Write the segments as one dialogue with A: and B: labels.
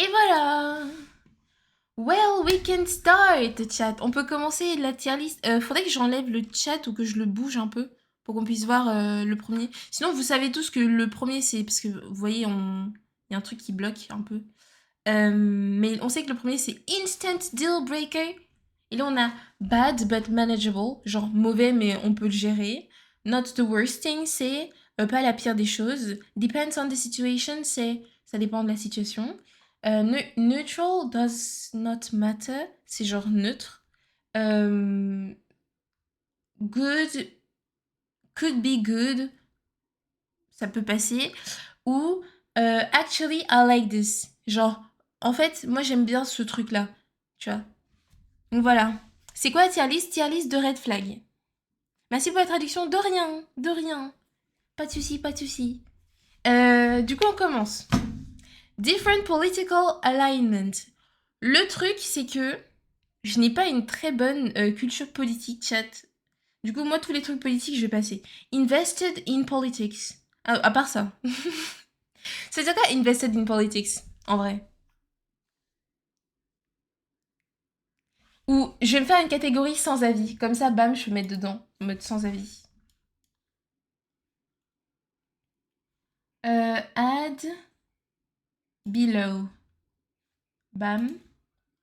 A: Et voilà. Well, we can start, chat. On peut commencer la tier list. Faudrait que j'enlève le chat ou que je le bouge un peu pour qu'on puisse voir le premier. Sinon, vous savez tous que le premier, c'est parce que vous voyez, il y a un truc qui bloque un peu. Mais on sait que le premier, c'est Instant Deal Breaker. Et là, on a Bad but manageable, genre mauvais, mais on peut le gérer. Not the worst thing, c'est pas la pire des choses. Depends on the situation, c'est ça dépend de la situation. Neutral does not matter, c'est genre neutre. Euh, Good could be good, ça peut passer. Ou actually I like this, genre en fait moi j'aime bien ce truc là, tu vois. Donc voilà. C'est quoi la tier list? Tier list de red flag. Merci pour la traduction. De rien, de rien. Pas de souci, pas de souci. Du coup on commence. Different political alignment. Le truc c'est que je n'ai pas une très bonne culture politique, chat. Du coup moi tous les trucs politiques je vais passer. Invested in politics. À part ça. C'est quoi invested in politics, en vrai? Ou je vais me faire une catégorie sans avis. Comme ça, bam, je peux mettre dedans. En mode sans avis. Add below. Bam.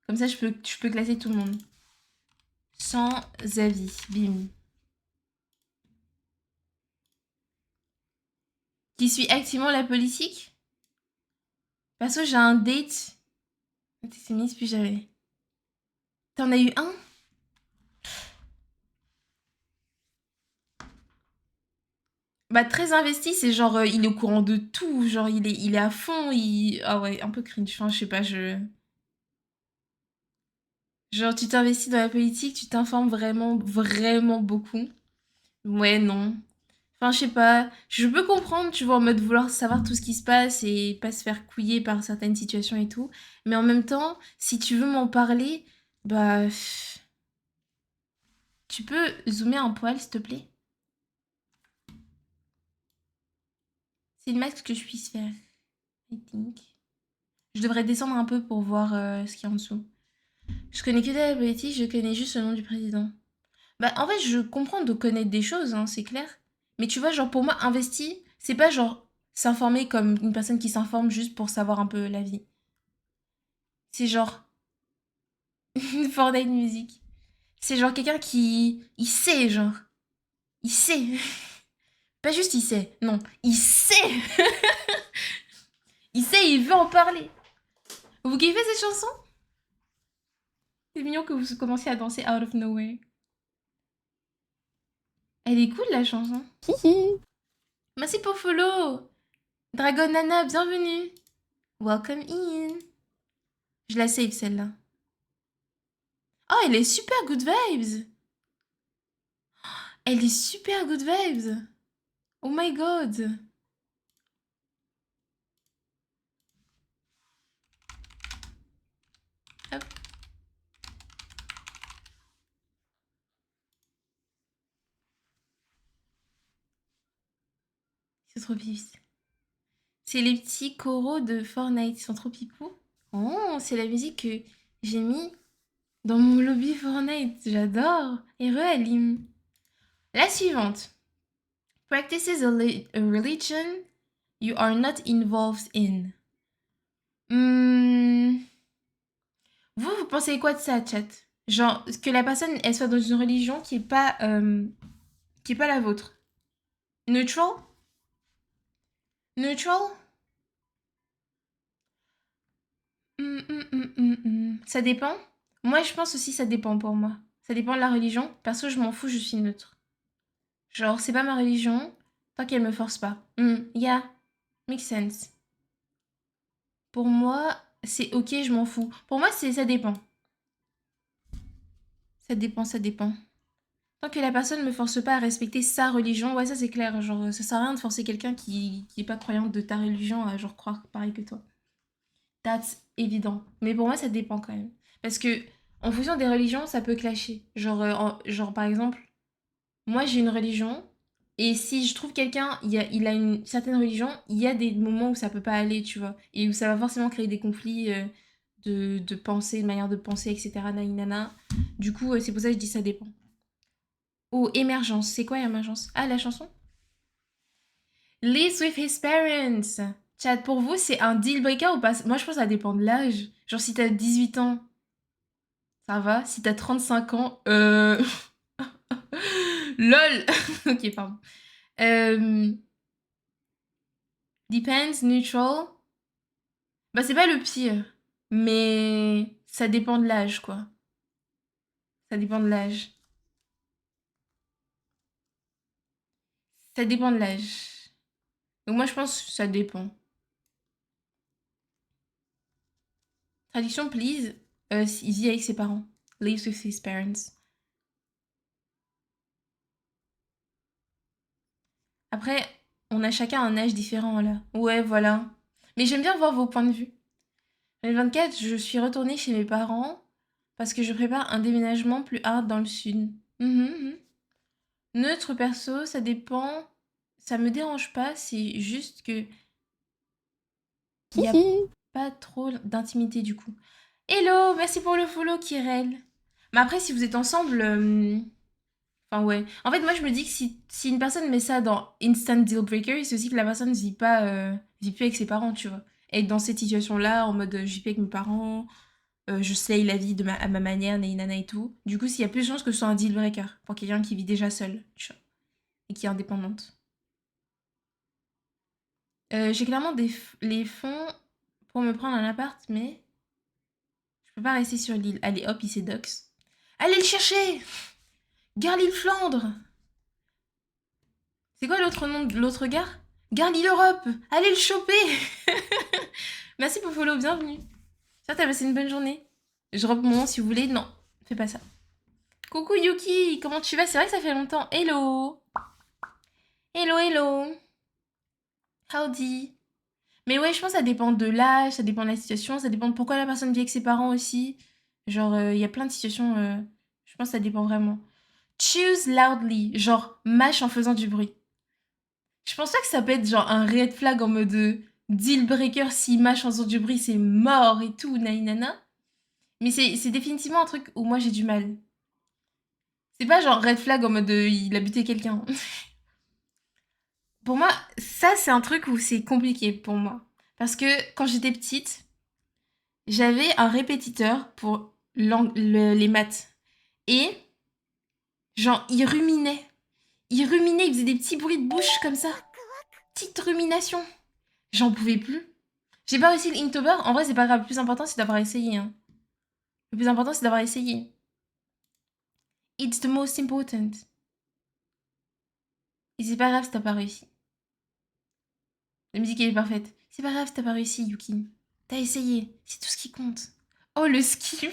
A: Comme ça, je peux classer tout le monde. Sans avis. Bim. Qui suit activement la politique? Perso, j'ai un date. C'est mis, puis jamais. T'en as eu un? Bah, très investi, c'est genre, il est au courant de tout. Genre, il est à fond. Ah ouais, un peu cringe. Enfin, je sais pas, je. Genre, tu t'investis dans la politique, tu t'informes vraiment, vraiment beaucoup. Ouais, non. Enfin, je sais pas. Je peux comprendre, tu vois, en mode vouloir savoir tout ce qui se passe et pas se faire couiller par certaines situations et tout. Mais en même temps, si tu veux m'en parler, bah. Tu peux zoomer un poil, s'il te plaît? C'est le max que je puisse faire, I think. Je devrais descendre un peu pour voir ce qu'il y a en dessous. Je connais que de la politique, je connais juste le nom du président. Bah, en fait, je comprends de connaître des choses, hein, c'est clair. Mais tu vois, genre, pour moi, investi, c'est pas genre s'informer comme une personne qui s'informe juste pour savoir un peu la vie. C'est genre Fortnite musique. C'est genre quelqu'un qui. Il sait, genre. Il sait. Pas juste il sait. Non, il sait. Il sait et il veut en parler. Vous kiffez cette chanson? C'est mignon que vous commenciez à danser out of nowhere. Elle est cool la chanson.
B: Hihi.
A: Merci pour follow. Dragon Nana, bienvenue. Welcome in. Je la save celle-là. Oh, elle est super good vibes. Elle est super good vibes. Oh my god. Hop. C'est trop pipis. C'est les petits coraux de Fortnite. Ils sont trop pipous. Oh, c'est la musique que j'ai mis dans mon lobby Fortnite. J'adore. Et re-allume. La suivante. Practices a religion you are not involved in. Hmm. Vous pensez quoi de ça, chat? Genre, que la personne, elle soit dans une religion qui est pas la vôtre. Neutral? Neutral? Ça dépend. Moi, je pense aussi ça dépend pour moi. Ça dépend de la religion. Perso, je m'en fous, je suis neutre. Genre, c'est pas ma religion, tant qu'elle me force pas. Yeah, makes sense. Pour moi, c'est ok, je m'en fous. Pour moi, c'est ça dépend. Ça dépend, ça dépend. Tant que la personne me force pas à respecter sa religion, ouais, ça c'est clair. Genre, ça sert à rien de forcer quelqu'un qui est pas croyante de ta religion à genre croire pareil que toi. That's évident. Mais pour moi, ça dépend quand même. Parce que, en fonction des religions, ça peut clasher. Genre, genre par exemple, moi j'ai une religion Et si je trouve quelqu'un, il a une certaine religion, il y a des moments où ça peut pas aller, tu vois. Et où ça va forcément créer des conflits de pensée, de manière de penser, etc. Naninana. Du coup, c'est pour ça que je dis ça dépend. Oh, émergence. C'est quoi émergence? Ah, la chanson? Lives with his parents. Chat, pour vous, c'est un deal breaker ou pas? Moi, je pense que ça dépend de l'âge. Genre, si t'as 18 ans, ça va. Si t'as 35 ans, LOL. Ok, pardon. Depends, neutral. Bah, c'est pas le pire. Mais ça dépend de l'âge, quoi. Ça dépend de l'âge. Ça dépend de l'âge. Donc moi, je pense que ça dépend. Traduction, please. Il vit avec ses parents. Lives with his parents. Après, on a chacun un âge différent, là. Ouais, voilà. Mais j'aime bien voir vos points de vue. En 2024, je suis retournée chez mes parents parce que je prépare un déménagement plus hard dans le sud. Mhm. Neutre perso, ça dépend. Ça me dérange pas, c'est juste que il y a pas trop d'intimité du coup. Hello, merci pour le follow, Kirel. Mais après, si vous êtes ensemble, enfin ouais. En fait, moi je me dis que si une personne met ça dans instant deal breaker, c'est aussi que la personne vit pas, vit plus avec ses parents, tu vois. Et dans cette situation-là, en mode je vis plus avec mes parents, je slay la vie à ma manière, nana et tout. Du coup, s'il y a plus de chances que ce soit un deal breaker pour quelqu'un qui vit déjà seul, tu vois, et qui est indépendante. J'ai clairement les fonds pour me prendre un appart, mais je peux pas rester sur l'île. Allez, hop, il s'est dox. Allez le chercher! Gare l'île Flandre! C'est quoi l'autre nom de l'autre gare? Gare l'île Europe! Allez le choper! Merci pour follow, bienvenue. J'espère que t'as passé une bonne journée. Je reprends mon nom si vous voulez. Non, fais pas ça. Coucou Yuki, comment tu vas? C'est vrai que ça fait longtemps. Hello! Hello, hello! Howdy! Mais ouais, je pense que ça dépend de l'âge, ça dépend de la situation, ça dépend de pourquoi la personne vit avec ses parents aussi. Genre, il y a plein de situations, je pense que ça dépend vraiment. Choose loudly, genre mâche en faisant du bruit. Je pense pas que ça peut être genre un red flag en mode deal breaker si mâche en faisant du bruit, c'est mort et tout, naïnana. Mais c'est définitivement un truc où moi j'ai du mal. C'est pas genre red flag en mode il a buté quelqu'un. Pour moi, ça c'est un truc où c'est compliqué pour moi. Parce que quand j'étais petite, j'avais un répétiteur pour les maths. Et, genre, il ruminait. Il ruminait, il faisait des petits bruits de bouche comme ça. Petite rumination. J'en pouvais plus. J'ai pas réussi le Inktober. En vrai, c'est pas grave. Le plus important, c'est d'avoir essayé. Hein. Le plus important, c'est d'avoir essayé. It's the most important. Et c'est pas grave si t'as pas réussi. La musique, elle est parfaite. C'est pas grave si t'as pas réussi, Yuki. T'as essayé. C'est tout ce qui compte. Oh, le skip.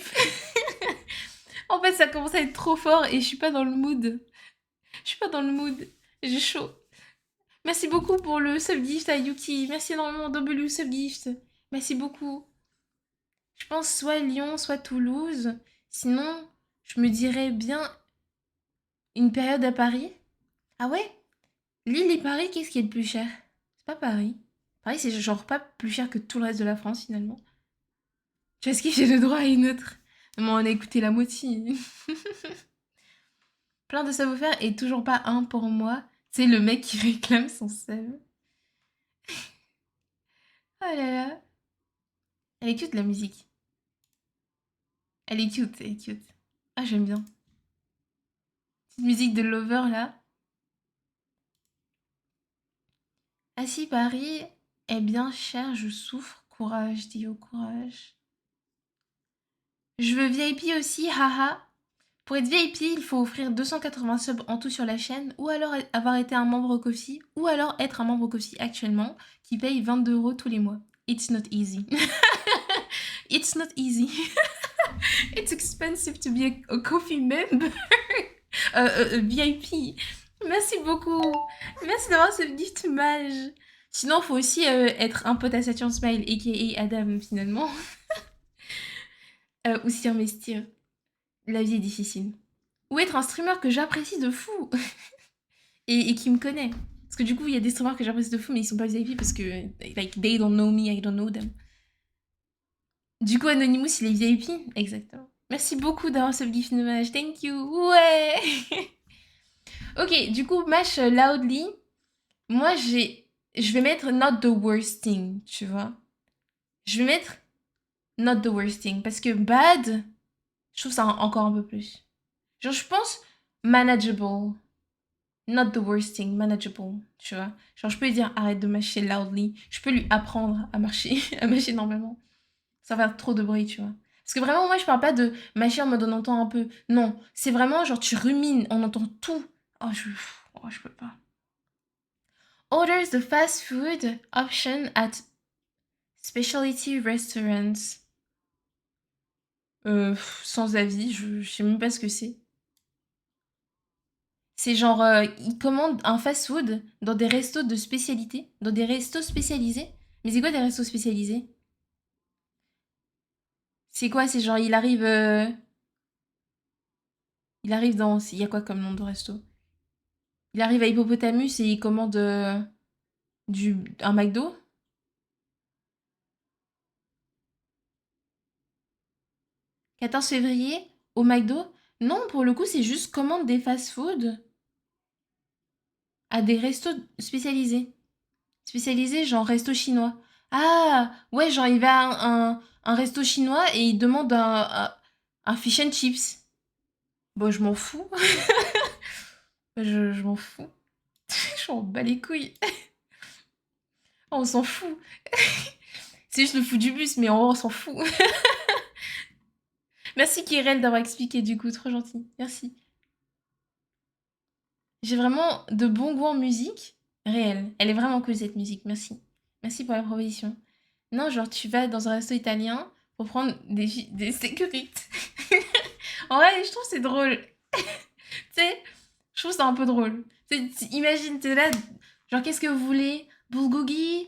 A: En fait, ça commence à être trop fort et je suis pas dans le mood. Je suis pas dans le mood. J'ai chaud. Merci beaucoup pour le subgift à Yuki. Merci énormément, W subgift. Merci beaucoup. Je pense soit Lyon, soit Toulouse. Sinon, je me dirais bien une période à Paris. Ah ouais? Lille et Paris, qu'est-ce qui est le plus cher? C'est pas Paris. Paris, c'est genre pas plus cher que tout le reste de la France finalement. Est-ce que j'ai le droit à une autre? Non, on a écouté la moitié. Plein de savoir-faire et toujours pas un pour moi. C'est le mec qui réclame son save. Oh là là. Elle est cute la musique. Elle est cute, elle est cute. Ah, j'aime bien. Petite musique de Lover là. Ah si, Paris est bien cher, je souffre. Courage, Dio, courage. Je veux VIP aussi, haha. Pour être VIP, il faut offrir 280 subs en tout sur la chaîne, ou alors avoir été un membre Ko-fi, ou alors être un membre Ko-fi actuellement, qui paye 22 € tous les mois. It's not easy. It's not easy. It's expensive to be a Ko-fi member. VIP. Merci beaucoup. Merci d'avoir ce gift mage. Sinon, faut aussi être un pote à Saturn Smile, a.k.a. Adam, finalement. Ou s'y investir. La vie est difficile. Ou être un streamer que j'apprécie de fou. et qui me connaît. Parce que du coup, il y a des streamers que j'apprécie de fou, mais ils sont pas VIP parce que, like, they don't know me, I don't know them. Du coup, Anonymous, il est VIP. Exactement. Merci beaucoup d'avoir ce gift hommage. Thank you. Ouais. Ok, du coup, Mash Loudly, moi, je vais mettre not the worst thing, tu vois. Je vais mettre not the worst thing parce que bad, je trouve ça encore un peu plus. Genre, je pense manageable. Not the worst thing, manageable, tu vois. Genre, je peux lui dire arrête de mâcher loudly. Je peux lui apprendre à marcher, à mâcher normalement. Ça va faire trop de bruit, tu vois. Parce que vraiment, moi, je parle pas de mâcher en mode on entend un peu. Non, c'est vraiment genre tu rumines, on entend tout. Oh, je peux pas. Orders the fast food option at specialty restaurants. Sans avis, je sais même pas ce que c'est. C'est genre, ils commandent un fast-food dans des restos de spécialité, dans des restos spécialisés. Mais c'est quoi des restos spécialisés? C'est quoi? C'est genre, il arrive dans, il y a quoi comme nom de resto? Il arrive à Hippopotamus et il commande un McDo? 14 février au McDo? Non, pour le coup, c'est juste commande des fast-food à des restos spécialisés. Spécialisés, genre resto chinois. Ah, ouais, genre il va à un resto chinois et il demande un fish and chips. Bon, je m'en fous. Je m'en fous. Je m'en bats les couilles. On s'en fout. C'est juste le fou du bus, mais en vrai, on s'en fout. Merci Kirel d'avoir expliqué du coup, trop gentil. Merci. J'ai vraiment de bons goûts en musique. Réel. Elle est vraiment cool cette musique, merci. Merci pour la proposition. Non, genre tu vas dans un resto italien pour prendre des sécurités. En vrai, je trouve c'est drôle. Tu sais, je trouve ça un peu drôle. Imagine, t'es là, genre qu'est-ce que vous voulez? Bulgogi?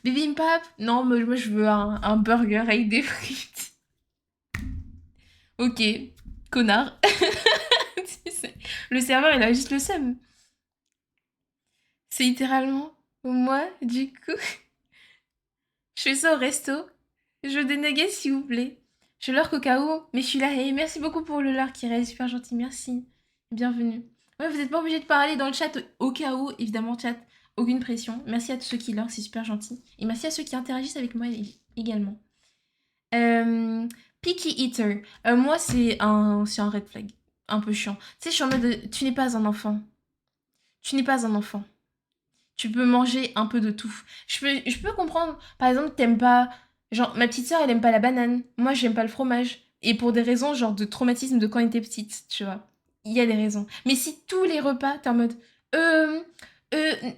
A: Bibimbap? Non, moi je veux un burger avec des frites. Ok, connard. Tu sais, le serveur, il a juste le seum. C'est littéralement moi, du coup. Je fais ça au resto. Je veux des nuggets, s'il vous plaît. Je leur cacao, mais je suis là. Hey, merci beaucoup pour le leur qui reste super gentil. Merci. Bienvenue. Ouais, vous n'êtes pas obligé de parler dans le chat au cas où, évidemment, chat. Aucune pression. Merci à tous ceux qui leur, c'est super gentil. Et merci à ceux qui interagissent avec moi également. Euh, Picky Eater. Moi, c'est un red flag. Un peu chiant. Tu sais, je suis en mode, tu n'es pas un enfant. Tu n'es pas un enfant. Tu peux manger un peu de tout. Je peux comprendre, par exemple, t'aimes pas. Genre, ma petite sœur, elle aime pas la banane. Moi, j'aime pas le fromage. Et pour des raisons, genre, de traumatisme de quand elle était petite, tu vois. Il y a des raisons. Mais si tous les repas, t'es en mode. Euh.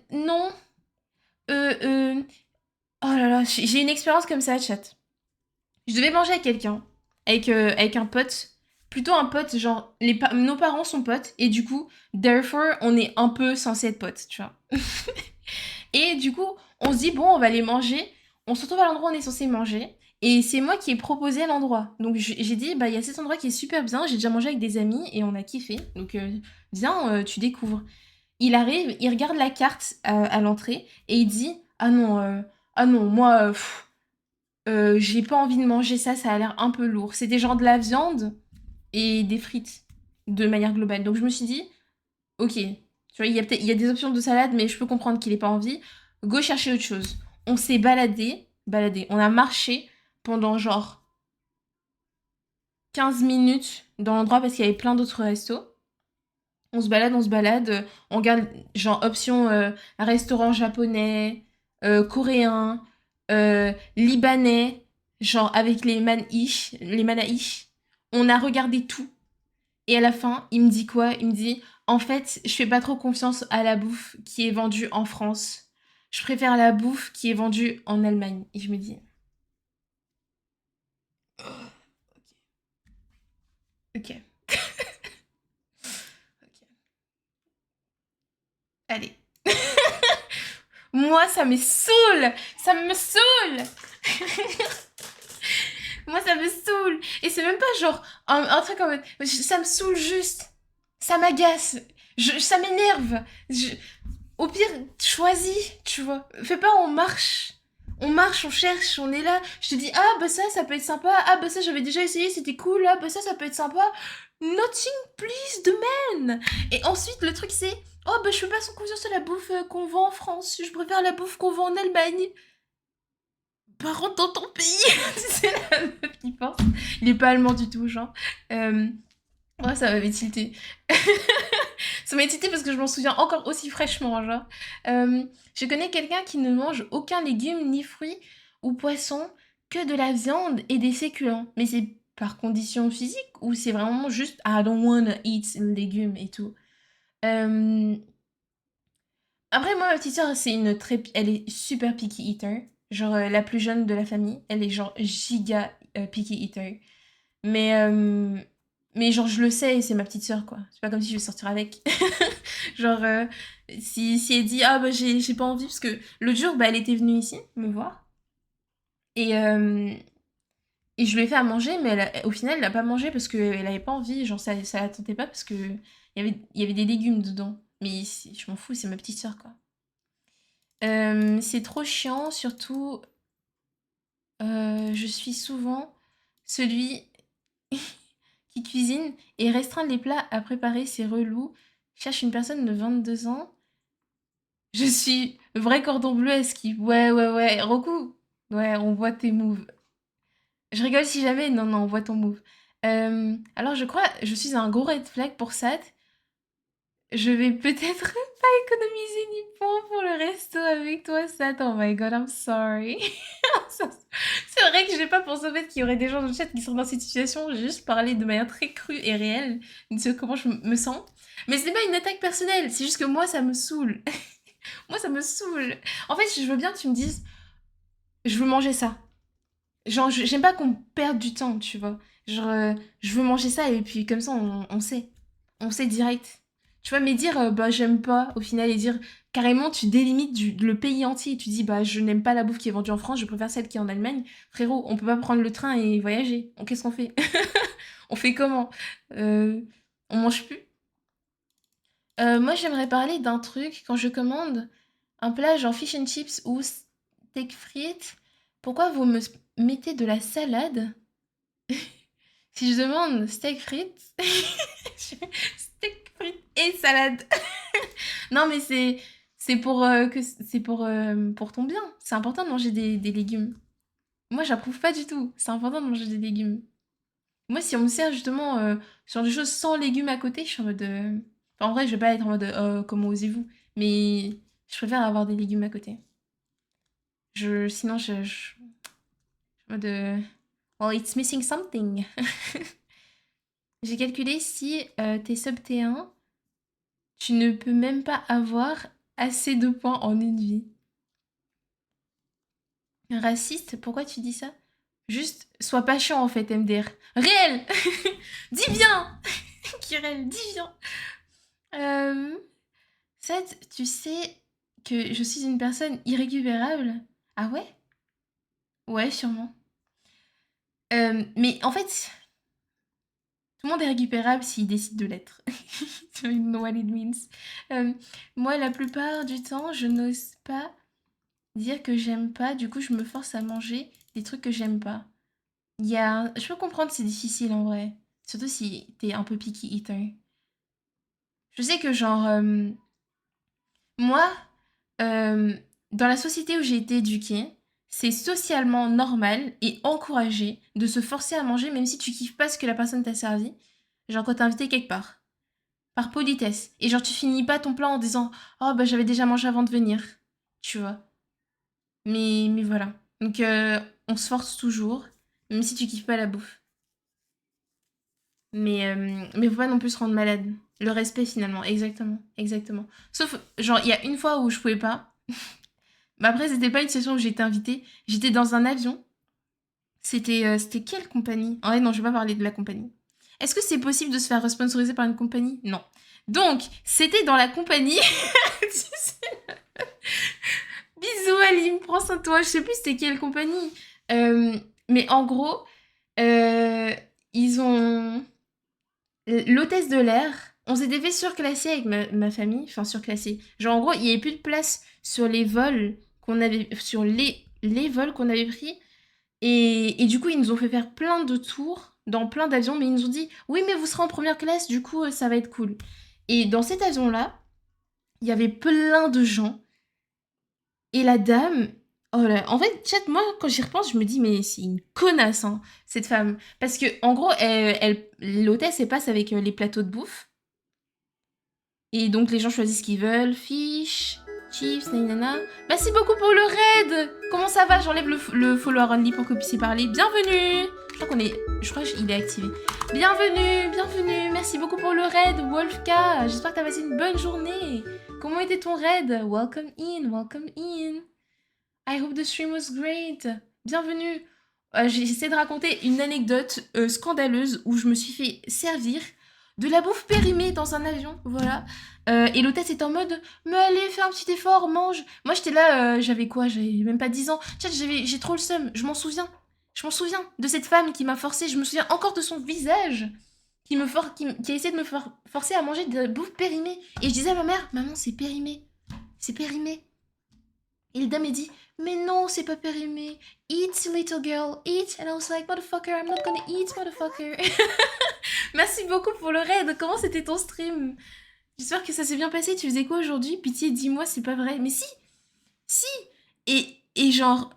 A: Non. Euh. euh... Oh là là, j'ai une expérience comme ça, chat. Je devais manger avec quelqu'un. Avec un pote. Plutôt un pote, genre, nos parents sont potes. Et du coup, therefore, on est un peu censé être potes, tu vois. Et du coup, on se dit, bon, on va aller manger. On se retrouve à l'endroit où on est censé manger. Et c'est moi qui ai proposé l'endroit. Donc j'ai dit, bah, il y a cet endroit qui est super bien. J'ai déjà mangé avec des amis et on a kiffé. Donc viens, tu découvres. Il arrive, il regarde la carte à l'entrée et il dit, ah non, moi, j'ai pas envie de manger ça, ça a l'air un peu lourd. C'était genre de la viande et des frites, de manière globale. Donc je me suis dit, ok, tu vois, il y a des options de salade, mais je peux comprendre qu'il ait pas envie. Go chercher autre chose. On s'est baladé. On a marché pendant genre 15 minutes dans l'endroit parce qu'il y avait plein d'autres restos. On se balade. On regarde genre option restaurant japonais, coréen, libanais, genre avec les manaïs. On a regardé tout. Et à la fin, il me dit quoi? Il me dit, en fait, je fais pas trop confiance à la bouffe qui est vendue en France. Je préfère la bouffe qui est vendue en Allemagne. Et je me dis, ok, ok, allez. Moi, ça me saoule! Ça me saoule! Moi, ça me saoule! Et c'est même pas genre un truc en mode, ça me saoule juste. Ça m'agace. Ça m'énerve. Au pire, choisis, tu vois. Fais pas, on marche. On marche, on cherche, on est là. Je te dis, ah bah ça peut être sympa. Ah bah ça, j'avais déjà essayé, c'était cool. Ah bah ça peut être sympa. Nothing, please, the man. Et ensuite, le truc, c'est, oh bah je fais pas sans confiance à la bouffe qu'on vend en France. Je préfère la bouffe qu'on vend en Allemagne. Bah rentre dans ton pays. C'est la meuf qui pense. Il est pas allemand du tout, genre. Ouais, ça m'avait tilté. Ça m'a tilté parce que je m'en souviens encore aussi fraîchement, genre. Je connais quelqu'un qui ne mange aucun légume, ni fruits ou poisson, que de la viande et des féculents. Mais c'est par condition physique ou c'est vraiment juste I don't wanna eat légumes et tout. Euh, Après, moi, ma petite sœur, elle est super picky eater. Genre, la plus jeune de la famille, elle est genre giga picky eater. Mais, euh, mais genre, je le sais, c'est ma petite sœur, quoi. C'est pas comme si je vais sortir avec. Genre, si elle dit, ah bah j'ai pas envie, parce que l'autre jour, bah, elle était venue ici me voir. Et, euh, et je lui ai fait à manger, mais au final, elle a pas mangé parce qu'elle avait pas envie. Genre, ça la tentait pas parce que il y avait des légumes dedans. Mais je m'en fous, c'est ma petite sœur, quoi. C'est trop chiant, surtout, je suis souvent celui qui cuisine et restreindre les plats à préparer, c'est relou. Cherche une personne de 22 ans. Je suis vrai cordon bleu à ski. Ouais, ouais, ouais. Roku, ouais, on voit tes moves. Je rigole si jamais. Non, non, on voit ton move. Alors, je crois, je suis un gros red flag pour ça. Je vais peut-être pas économiser ni pour le resto avec toi, Sat. Oh my god, I'm sorry. C'est vrai que j'ai pas pensé au fait qu'il y aurait des gens dans le chat qui sont dans cette situation. J'ai juste parlé de manière très crue et réelle de comment je me sens. Mais c'est pas une attaque personnelle, c'est juste que moi ça me saoule. Moi ça me saoule. En fait, je veux bien que tu me dises, je veux manger ça. Genre, j'aime pas qu'on perde du temps, tu vois. Genre, je veux manger ça et puis comme ça on sait. On sait direct. Tu vois, mais dire, bah j'aime pas, au final, et dire carrément, tu délimites le pays entier et tu dis, bah je n'aime pas la bouffe qui est vendue en France, je préfère celle qui est en Allemagne. Frérot, on peut pas prendre le train et voyager. Qu'est-ce qu'on fait? On fait comment? Euh, on mange plus? Moi, j'aimerais parler d'un truc quand je commande un plat genre fish and chips ou steak frites. Pourquoi vous me mettez de la salade? Si je demande steak frites, steak frites et salade. Non, mais c'est pour pour ton bien. C'est important de manger des légumes. Moi, j'approuve pas du tout. C'est important de manger des légumes. Moi, si on me sert justement sur des choses sans légumes à côté, je suis en mode. Enfin, en vrai, je vais pas être en mode comment osez-vous. Mais je préfère avoir des légumes à côté. Sinon, je suis en mode. Well, it's missing something. J'ai calculé si t'es sub T1, tu ne peux même pas avoir assez de points en une vie. Raciste, pourquoi tu dis ça? Juste, sois pas chiant en fait, MDR. Réel. Dis bien. Kirel, dis bien. Euh, Seth, tu sais que je suis une personne irrécupérable? Ah ouais? Ouais, sûrement. Mais en fait, tout le monde est récupérable s'il décide de l'être. You know what it means. Euh, Moi, la plupart du temps, je n'ose pas dire que j'aime pas. Du coup, je me force à manger des trucs que j'aime pas. Je peux comprendre, c'est difficile en vrai. Surtout si t'es un peu picky eater. Je sais que genre, moi, euh, dans la société où j'ai été éduquée, c'est socialement normal et encouragé de se forcer à manger même si tu kiffes pas ce que la personne t'a servi. Genre quand t'es invité quelque part. Par politesse. Et genre tu finis pas ton plat en disant «Oh bah j'avais déjà mangé avant de venir». Tu vois. Mais voilà. Donc on se force toujours, même si tu kiffes pas la bouffe. Mais faut pas non plus se rendre malade. Le respect finalement, exactement, exactement. Sauf, genre, il y a une fois où je pouvais pas. Mais après, c'était pas une session où j'étais invitée. J'étais dans un avion. C'était quelle compagnie? Ah ouais, non, je vais pas parler de la compagnie. Est-ce que c'est possible de se faire sponsoriser par une compagnie? Non. Donc, c'était dans la compagnie. Tu sais, bisous Aline, prends soin de toi. Je sais plus c'était quelle compagnie. Euh, mais en gros, euh, ils ont l'hôtesse de l'air On s'était fait surclasser avec ma famille, enfin surclasser. Genre en gros, il n'y avait plus de place sur les vols qu'on avait, sur les vols qu'on avait pris. Et du coup, ils nous ont fait faire plein de tours dans plein d'avions, mais ils nous ont dit, oui, mais vous serez en première classe, du coup, ça va être cool. Et dans cet avion-là, il y avait plein de gens. Et la dame, oh là, en fait, chat, moi, quand j'y repense, je me dis, mais c'est une connasse, hein, cette femme. Parce que, en gros, l'hôtesse, elle passe avec les plateaux de bouffe. Et donc les gens choisissent ce qu'ils veulent. Fish, chips, nanana. Merci beaucoup pour le raid. Comment ça va? J'enlève le follower only pour que vous puissiez parler. Bienvenue. Je crois qu'il est activé. Bienvenue, bienvenue. Merci beaucoup pour le raid, Wolfka. J'espère que t'as passé une bonne journée. Comment était ton raid? Welcome in, welcome in. I hope the stream was great. Bienvenue. J'ai essayé de raconter une anecdote scandaleuse où je me suis fait servir de la bouffe périmée dans un avion, voilà. Et l'hôtesse est en mode, mais allez, fais un petit effort, mange. Moi, j'étais là, j'avais quoi? J'avais même pas 10 ans. Tiens, j'ai trop le seum, je m'en souviens. Je m'en souviens de cette femme qui m'a forcé, je me souviens encore de son visage qui a essayé de me forcer à manger de la bouffe périmée. Et je disais à ma mère, maman, c'est périmé. C'est périmé. Et le dame m'a dit, mais non, c'est pas périmé. Eat, little girl, eat. And I was like, motherfucker, I'm not gonna eat, motherfucker. Merci beaucoup pour le raid. Comment c'était ton stream? J'espère que ça s'est bien passé. Tu faisais quoi aujourd'hui? Pitié, dis-moi, c'est pas vrai. Mais si, si. Et genre,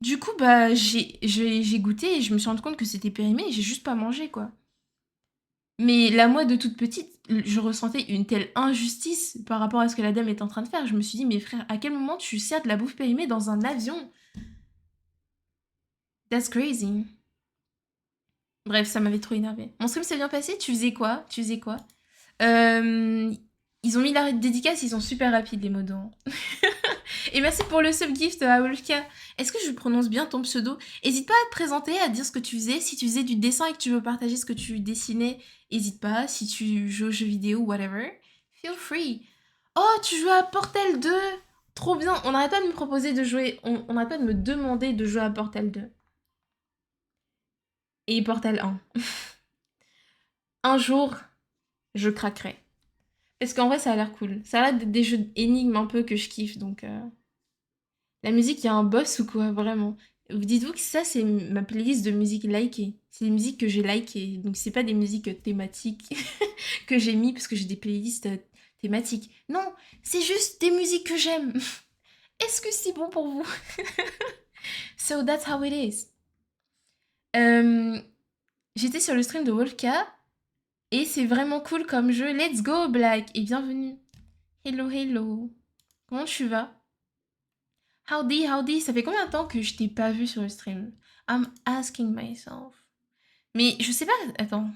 A: du coup, bah, j'ai goûté et je me suis rendu compte que c'était périmé et j'ai juste pas mangé, quoi. Mais là, moi, de toute petite, je ressentais une telle injustice par rapport à ce que la dame est en train de faire. Je me suis dit, mais frère, à quel moment tu sers de la bouffe périmée dans un avion? That's crazy. Bref, ça m'avait trop énervé. Mon stream s'est bien passé. Tu faisais quoi? Tu faisais quoi? Ils ont mis la dédicace, ils sont super rapides les modos. Et merci pour le subgift à Wolfka. Est-ce que je prononce bien ton pseudo? N'hésite pas à te présenter, à dire ce que tu faisais. Si tu faisais du dessin et que tu veux partager ce que tu dessinais, n'hésite pas. Si tu joues aux jeux vidéo, whatever, feel free. Oh, tu joues à Portal 2. Trop bien. On n'arrête pas de me proposer de jouer. On n'arrête pas de me demander de jouer à Portal 2. Et Portal 1. Un jour, je craquerai. Parce qu'en vrai, ça a l'air cool. Ça a l'air d'être des jeux d'énigmes un peu que je kiffe, donc... La musique, il y a un boss ou quoi, vraiment? Vous dites-vous que ça, c'est ma playlist de musique likée. C'est des musiques que j'ai likées, donc c'est pas des musiques thématiques que j'ai mis parce que j'ai des playlists thématiques. Non, c'est juste des musiques que j'aime. Est-ce que c'est bon pour vous? So that's how it is. J'étais sur le stream de Wolfka et c'est vraiment cool comme jeu. Let's go, Black, et bienvenue. Hello, hello. Comment tu vas? Howdy, howdy, ça fait combien de temps que je t'ai pas vu sur le stream? I'm asking myself. Mais je sais pas, attends.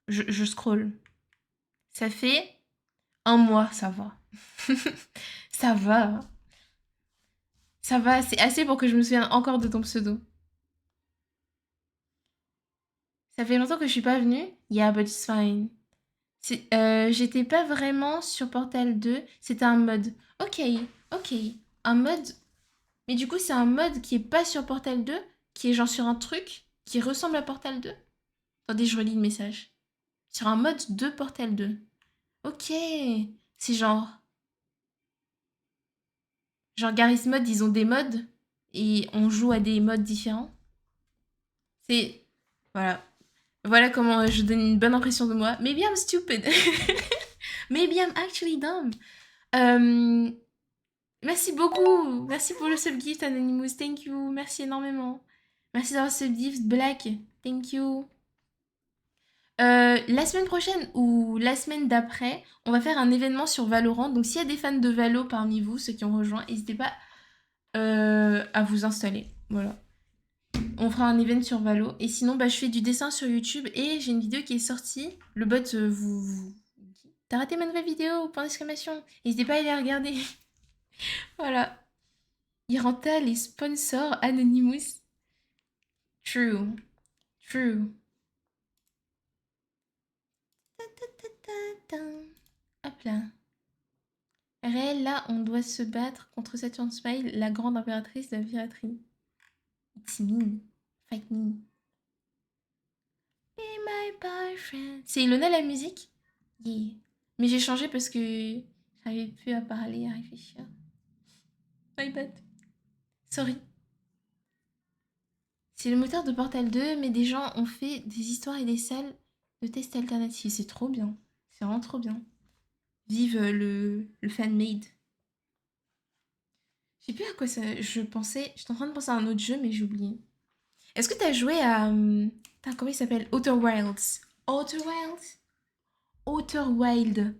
A: Je scroll. Ça fait un mois, ça va. Ça va. Ça va, c'est assez pour que je me souvienne encore de ton pseudo. Ça fait longtemps que je suis pas venue? Yeah, but it's fine. J'étais pas vraiment sur Portal 2, c'était un mode. Ok, ok. Un mode. Mais du coup, c'est un mode qui est pas sur Portal 2, qui est genre sur un truc qui ressemble à Portal 2. Attendez, je relis le message. Sur un mode de Portal 2. Ok. C'est genre. Genre Garry's Mod, ils ont des modes et on joue à des modes différents. C'est. Voilà. Voilà comment je donne une bonne impression de moi. Maybe I'm stupid. Maybe I'm actually dumb. Merci beaucoup. Merci pour le subgift, Anonymous. Thank you. Merci énormément. Merci d'avoir subgift, Black. Thank you. La semaine prochaine ou la semaine d'après, on va faire un événement sur Valorant. Donc s'il y a des fans de Valo parmi vous, ceux qui ont rejoint, n'hésitez pas à vous installer. Voilà. On fera un event sur Valo. Et sinon, bah, je fais du dessin sur YouTube et j'ai une vidéo qui est sortie. Le bot vous... T'as raté ma nouvelle vidéo? Point d'exclamation. N'hésitez pas à aller la regarder. Voilà. Iranta, les sponsors Anonymous. True. True. Hop là. Réel, là, on doit se battre contre Saturn Smile, la grande impératrice de la piraterie. It's me. Fight me. Be my boyfriend. C'est Ilona la musique? Yeah. Mais j'ai changé parce que j'arrivais plus à parler, à réfléchir. My bad. Sorry. C'est le moteur de Portal 2, mais des gens ont fait des histoires et des salles de tests alternatifs. C'est trop bien. C'est vraiment trop bien. Vive le fan-made. Je sais plus à quoi ça. Je pensais. J'étais en train de penser à un autre jeu, mais j'ai oublié. Est-ce que t'as joué à. Putain, comment il s'appelle? Outer Wilds. Outer Wilds? Outer Wild.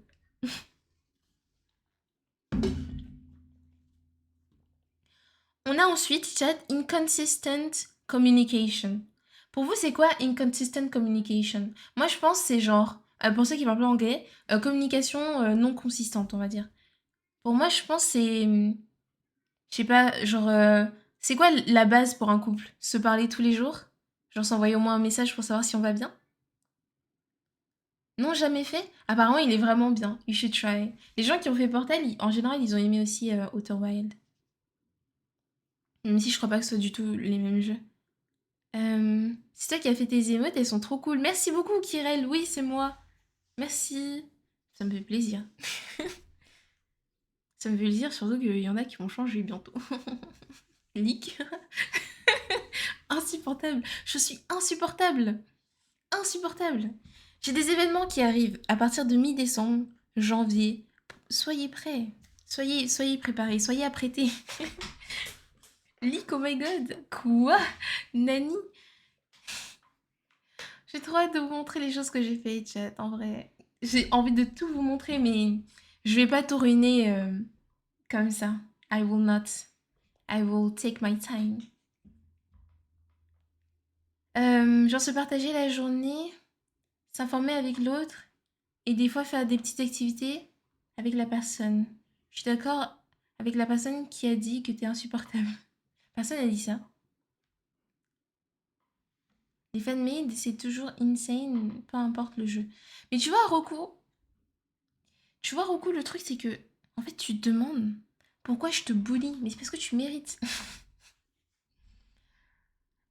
A: On a ensuite, chat, inconsistent communication. Pour vous, c'est quoi inconsistent communication? Moi, je pense que c'est genre, pour ceux qui parlent pas anglais, communication non consistante, on va dire. Pour moi, je pense que c'est, je sais pas, genre, c'est quoi la base pour un couple? Se parler tous les jours? Genre s'envoyer au moins un message pour savoir si on va bien? Non, jamais fait? Apparemment, il est vraiment bien. You should try. Les gens qui ont fait Portal, en général, ils ont aimé aussi Outer Wild. Même si je crois pas que ce soit du tout les mêmes jeux. C'est toi qui as fait tes émotes, elles sont trop cool. Merci beaucoup, Kirel. Oui, c'est moi. Merci. Ça me fait plaisir. Ça me fait plaisir, surtout qu'il y en a qui vont changer bientôt. Leak. Insupportable. Je suis insupportable. Insupportable. J'ai des événements qui arrivent à partir de mi-décembre, janvier. Soyez prêts. Soyez préparés. Soyez apprêtés. Leak, oh my god. Quoi? Nani? J'ai trop hâte de vous montrer les choses que j'ai fait, chat, en vrai. J'ai envie de tout vous montrer, mais je vais pas tout ruiner comme ça. I will not. I will take my time. Genre se partager la journée, s'informer avec l'autre, et des fois faire des petites activités avec la personne. Je suis d'accord avec la personne qui a dit que t'es insupportable. Personne n'a dit ça. Les fanmade, c'est toujours insane, peu importe le jeu. Mais tu vois, Roku, le truc, c'est que, en fait, tu te demandes pourquoi je te bully. Mais c'est parce que tu mérites.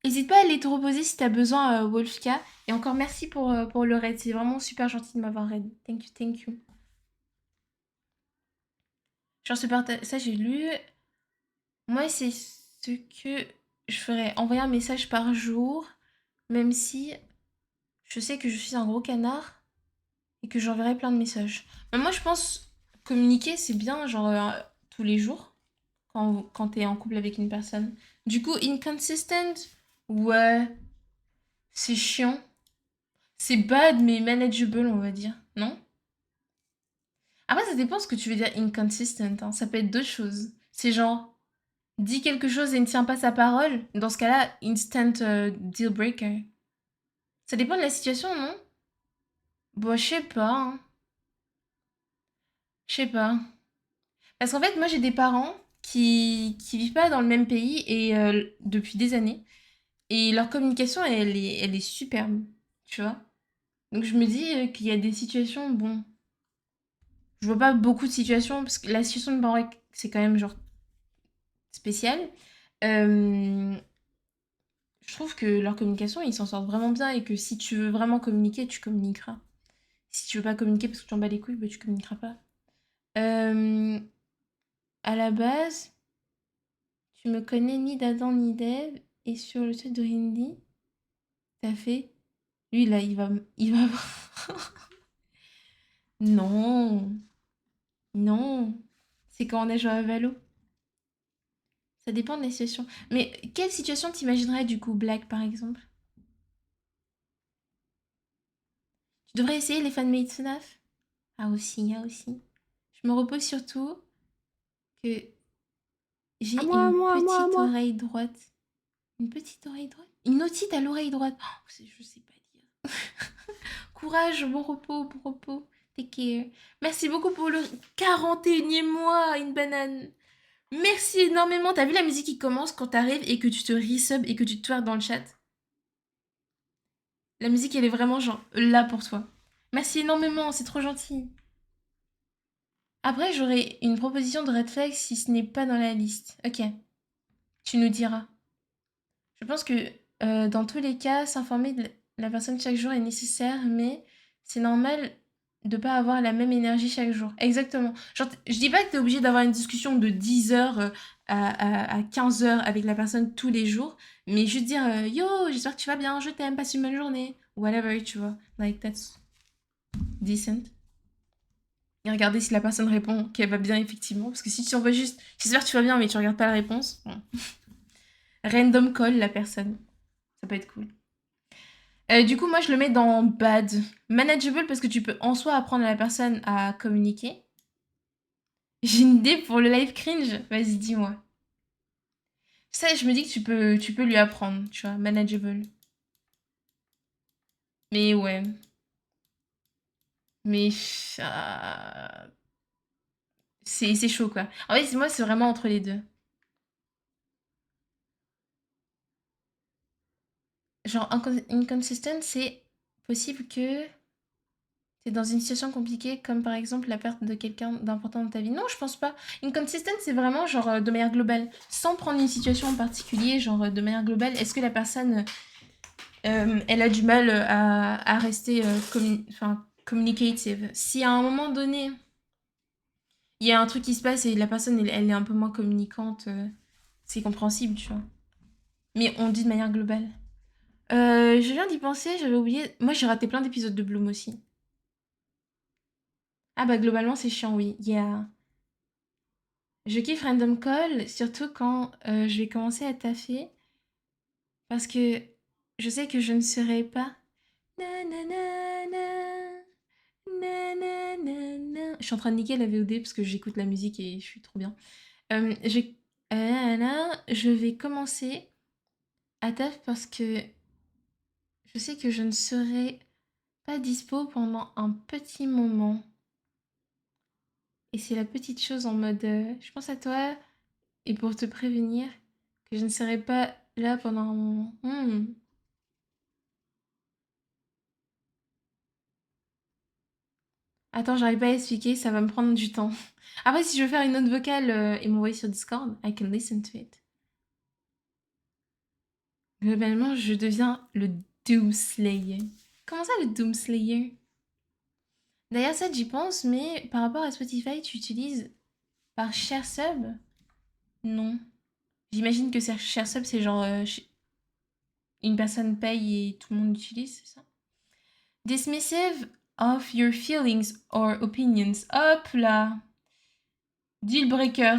A: N'hésite pas à aller te reposer si t'as besoin, Wolfka. Et encore merci pour le raid. C'est vraiment super gentil de m'avoir raid. Thank you, thank you. Genre, ça, j'ai lu. Moi, c'est ce que je ferais. Envoyer un message par jour, même si je sais que je suis un gros canard et que j'enverrai plein de messages. Mais moi, je pense communiquer, c'est bien, genre, tous les jours, quand t'es en couple avec une personne. Du coup, inconsistent, ouais, c'est chiant. C'est bad, mais manageable, on va dire. Non? Après, ça dépend ce que tu veux dire inconsistent, hein. Ça peut être deux choses. C'est genre, dit quelque chose et ne tient pas sa parole. Dans ce cas-là, instant deal breaker. Ça dépend de la situation, non? Bon, je sais pas, hein. Je sais pas. Parce qu'en fait, moi, j'ai des parents qui vivent pas dans le même pays et depuis des années. Et leur communication, elle est superbe, tu vois. Donc je me dis qu'il y a des situations, bon, je vois pas beaucoup de situations, parce que la situation de Banrek, c'est quand même genre spécial. Euh, je trouve que leur communication, ils s'en sortent vraiment bien et que si tu veux vraiment communiquer, tu communiqueras. Si tu veux pas communiquer parce que tu en bats les couilles, bah, tu communiqueras pas. Euh, à la base, tu me connais ni d'Adam ni d'Ève et sur le site de Hindi, t'as fait. Lui là, il va. Non, non. C'est quand on a joué à Valo. Ça dépend de la situation. Mais quelle situation t'imaginerais du coup, Black par exemple? Tu devrais essayer les fanmade FNAF. Ah aussi, ah aussi. Je me repose surtout que
B: À
A: j'ai
B: moi, à
A: une
B: moi, à moi, à
A: petite
B: moi.
A: oreille droite. Une petite oreille droite? Une otite à l'oreille droite. Oh, je sais pas dire. Courage, bon repos, bon repos. Take care. Merci beaucoup pour le 41e mois, une banane. Merci énormément. T'as vu la musique qui commence quand t'arrives et que tu te resub et que tu te twerk dans le chat? La musique, elle est vraiment genre là pour toi. Merci énormément, c'est trop gentil. Après, j'aurai une proposition de red flag si ce n'est pas dans la liste. Ok, tu nous diras. Je pense que dans tous les cas, s'informer de la personne chaque jour est nécessaire, mais c'est normal de pas avoir la même énergie chaque jour. Exactement. Genre, je dis pas que t'es obligé d'avoir une discussion de 10 heures à 15 heures avec la personne tous les jours, mais juste dire yo, j'espère que tu vas bien, je t'aime, passe une bonne journée. Whatever, tu vois. Like, that's decent. Et regarder si la personne répond qu'elle va bien, effectivement. Parce que si tu envoies juste j'espère que tu vas bien, mais tu regardes pas la réponse, bon. Random call la personne. Ça peut être cool. Du coup, moi, je le mets dans bad. Manageable parce que tu peux en soi apprendre à la personne à communiquer. J'ai une idée pour le live cringe. Vas-y, dis-moi. Ça, je me dis que tu peux lui apprendre, tu vois. Manageable. Mais ouais. Mais c'est chaud, quoi. En fait, moi, c'est vraiment entre les deux. Genre, inconsistent, c'est possible que t'es dans une situation compliquée, comme par exemple la perte de quelqu'un d'important dans ta vie. Non, je pense pas. Inconsistent, c'est vraiment genre de manière globale. Sans prendre une situation en particulier, genre de manière globale, est-ce que la personne, elle a du mal à rester communicative? Si à un moment donné, il y a un truc qui se passe et la personne, elle est un peu moins communicante, c'est compréhensible, tu vois. Mais on dit de manière globale. Je viens d'y penser, j'avais oublié. Moi, j'ai raté plein d'épisodes de Bloom aussi. Ah bah globalement, c'est chiant, oui. Yeah. Je kiffe Random Call, surtout quand je vais commencer à taffer, parce que je sais que je ne serai pas. Nananana, nananana. Je suis en train de niquer la VOD parce que j'écoute la musique et je suis trop bien. Je vais commencer à taf parce que je sais que je ne serai pas dispo pendant un petit moment. Et c'est la petite chose en mode je pense à toi et pour te prévenir que je ne serai pas là pendant un moment. Attends, j'arrive pas à expliquer, ça va me prendre du temps. Après, si je veux faire une note vocale et m'envoyer sur Discord, I can listen to it. Globalement, je deviens le Doom Slayer. Comment ça, le Doom Slayer? D'ailleurs, ça, j'y pense, mais par rapport à Spotify, tu utilises par share sub? Non. J'imagine que share sub, c'est genre une personne paye et tout le monde utilise, c'est ça? Dismissive of your feelings or opinions. Hop là. Deal breaker.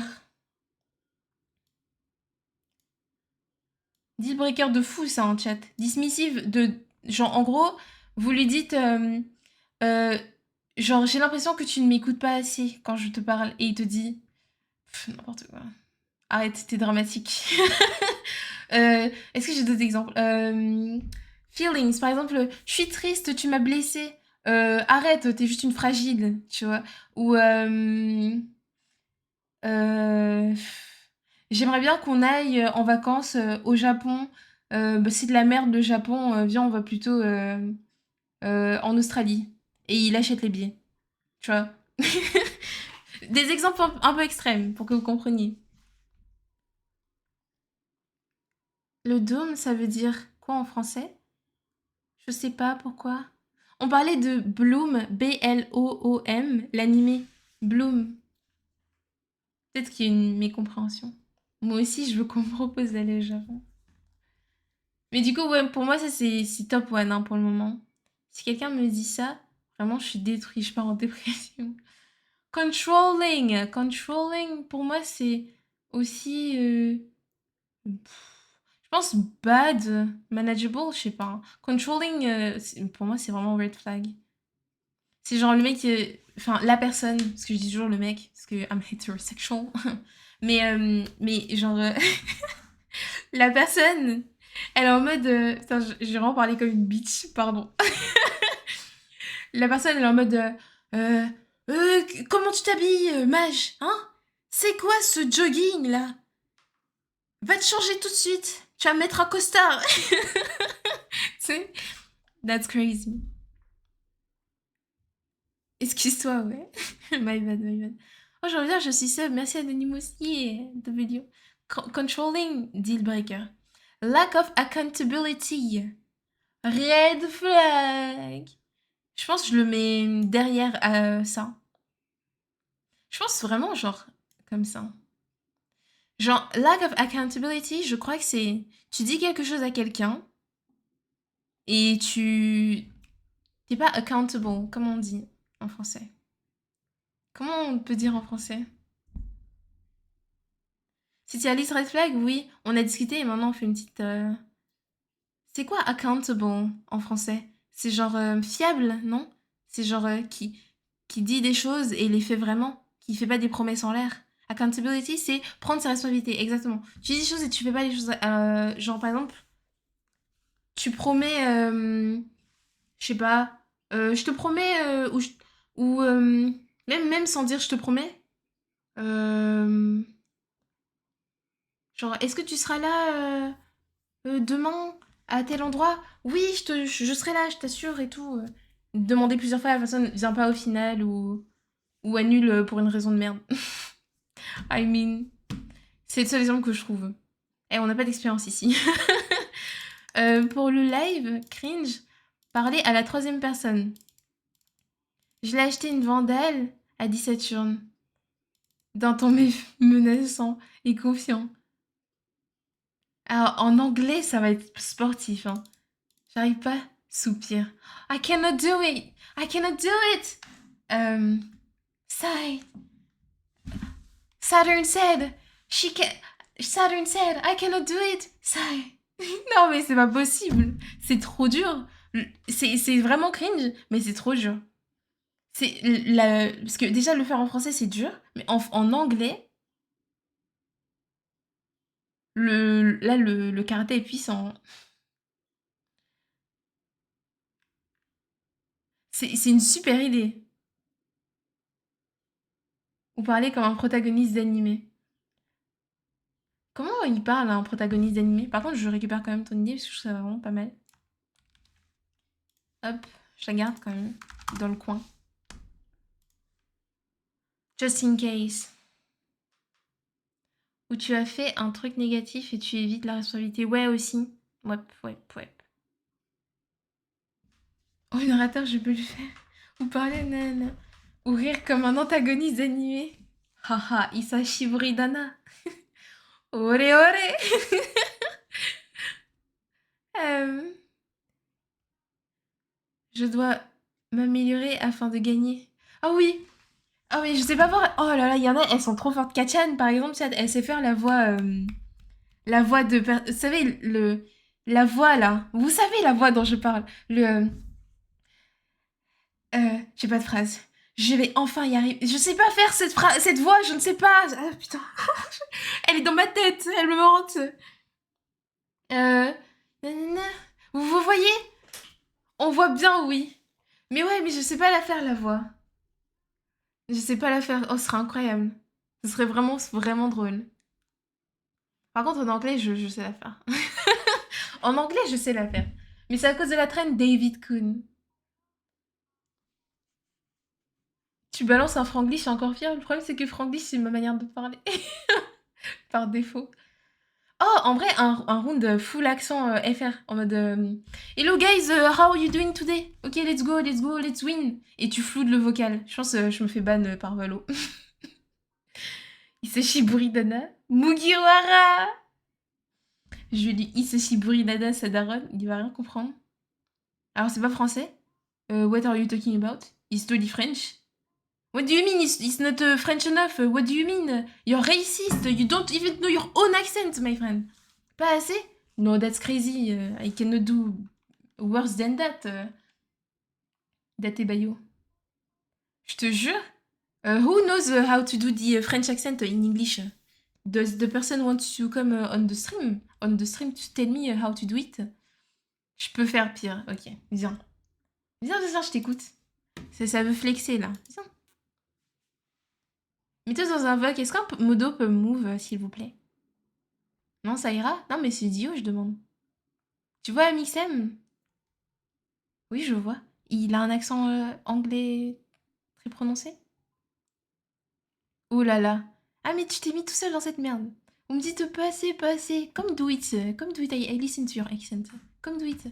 A: Deal breaker de fou, ça, en chat. Dismissive de. Genre, en gros, vous lui dites. Euh, genre, j'ai l'impression que tu ne m'écoutes pas assez quand je te parle. Et il te dit. N'importe quoi. Arrête, t'es dramatique. Est-ce que j'ai d'autres exemples Feelings, par exemple, je suis triste, tu m'as blessé. Arrête, t'es juste une fragile, tu vois. Ou euh, j'aimerais bien qu'on aille en vacances au Japon. Bah, c'est de la merde le Japon. Viens, on va plutôt en Australie. Et il achète les billets, tu vois. Des exemples un peu extrêmes pour que vous compreniez. Le dôme, ça veut dire quoi en français? Je sais pas pourquoi. On parlait de Bloom, B-L-O-O-M, l'animé. Bloom. Peut-être qu'il y a une mécompréhension. Moi aussi, je veux qu'on me propose d'aller au Japon. Mais du coup, ouais, pour moi, ça, c'est top one hein, pour le moment. Si quelqu'un me dit ça, vraiment, je suis détruite, je pars en dépression. Controlling. Controlling, pour moi, c'est aussi... je pense bad. Manageable, je sais pas. Hein. Controlling, pour moi, c'est vraiment red flag. C'est genre le mec, enfin la personne, parce que je dis toujours le mec, parce que I'm heterosexual. mais genre, la personne, elle est en mode. Putain, j'ai vraiment parlé comme une bitch, pardon. La personne, elle est en mode. Euh, comment tu t'habilles, mage? Hein? C'est quoi ce jogging là? Va te changer tout de suite. Tu vas me mettre un costard. Tu sais? That's crazy. Excuse-toi, ouais. My bad, my bad. Oh, je reviens, je suis sub. Merci Anonymous. Yeah, the video. Controlling deal breaker. Lack of accountability. Red flag. Je pense que je le mets derrière ça. Je pense vraiment, genre, comme ça. Genre, lack of accountability, je crois que c'est... Tu dis quelque chose à quelqu'un et tu... T'es pas accountable, comment on dit en français? Comment on peut dire en français? Si tu as liste red flag, oui, on a discuté et maintenant on fait une petite... C'est quoi accountable en français? C'est genre fiable, non? C'est genre qui dit des choses et les fait vraiment, qui fait pas des promesses en l'air. Accountability, c'est prendre ses responsabilités, exactement. Tu dis des choses et tu fais pas les choses. Genre par exemple, tu promets, je sais pas, je te promets, ou même sans dire je te promets, euh, genre est-ce que tu seras là demain à tel endroit? Oui, je serai là, je t'assure et tout. Demander plusieurs fois, la personne vient pas au final ou annule pour une raison de merde. I mean, c'est le seul exemple que je trouve. Et on n'a pas d'expérience ici. Pour le live, cringe, parler à la troisième personne. Je l'ai acheté une vandale à 17 Saturne. D'un ton menaçant et confiant. Alors, en anglais, ça va être sportif. Hein. J'arrive pas. Soupir. I cannot do it. I cannot do it. Sigh. Saturn said. Saturn said. I cannot do it. Sigh. Non, mais c'est pas possible. C'est trop dur. C'est vraiment cringe, mais c'est trop dur. Parce que déjà, le faire en français, c'est dur. Mais en anglais, le karaté est puissant. C'est une super idée. Ou parler comme un protagoniste d'animé. Comment il parle à un protagoniste d'animé? Par contre, je récupère quand même ton idée parce que je trouve ça vraiment pas mal. Hop, je la garde quand même dans le coin. Just in case. Où tu as fait un truc négatif et tu évites la responsabilité. Ouais, aussi. Ouais, ouais, ouais. Oh, une orateur, je peux le faire. Ou parler, nanana. Ou rire comme un antagoniste d'animé. Haha, Isashi Buridana. Ore ore. Euh, je dois m'améliorer afin de gagner. Ah oui. Ah oui, je sais pas voir. Oh là là, il y en a, elles sont trop fortes. Kachan, par exemple, elle sait faire la voix de. Vous savez, la voix là. Vous savez la voix dont je parle. J'ai pas de phrase. Je vais enfin y arriver. Je sais pas faire cette voix, je ne sais pas. Ah, putain. Elle est dans ma tête, elle me hante. Euh. Nanana. Vous voyez? On voit bien, oui. Mais ouais, mais je sais pas la faire, la voix. Je sais pas la faire. Oh, ce serait incroyable. Ce serait vraiment, vraiment drôle. Par contre, en anglais, je sais la faire. En anglais, je sais la faire. Mais c'est à cause de la traîne David Kuhn. Tu balances un franglish encore pire. Le problème, c'est que franglish, c'est ma manière de parler. Par défaut. Oh, en vrai, un round full accent FR. En mode Hello guys, how are you doing today? Ok, let's go, let's go, let's win. Et tu floudes le vocal. Je pense que je me fais ban par Valo. Isashi Buridana. Mugiwara. Je lui dis Isashi Buridana Sadaron. Il va rien comprendre. Alors, c'est pas français. What are you talking about? It's totally French. What do you mean it's not French enough? What do you mean? You're racist. You don't even know your own accent, my friend. Pas assez? No, that's crazy. I cannot do worse than that. Date Bayo. Je te jure. Who knows how to do the French accent in English? Does the person want to come on the stream? On the stream to tell me how to do it? Je peux faire pire. Ok, viens. Viens, je t'écoute. Ça veut flexer là. Viens. Mets-toi dans un voc. Est-ce qu'un modo peut move, s'il vous plaît? Non, ça ira? Non, mais c'est Dio, je demande. Tu vois Amixem? Oui, je vois. Il a un accent anglais très prononcé? Oh là là. Ah, mais tu t'es mis tout seul dans cette merde. On me dit pas assez, pas assez. Come do it. Come do it. I listen to your accent. Come do it.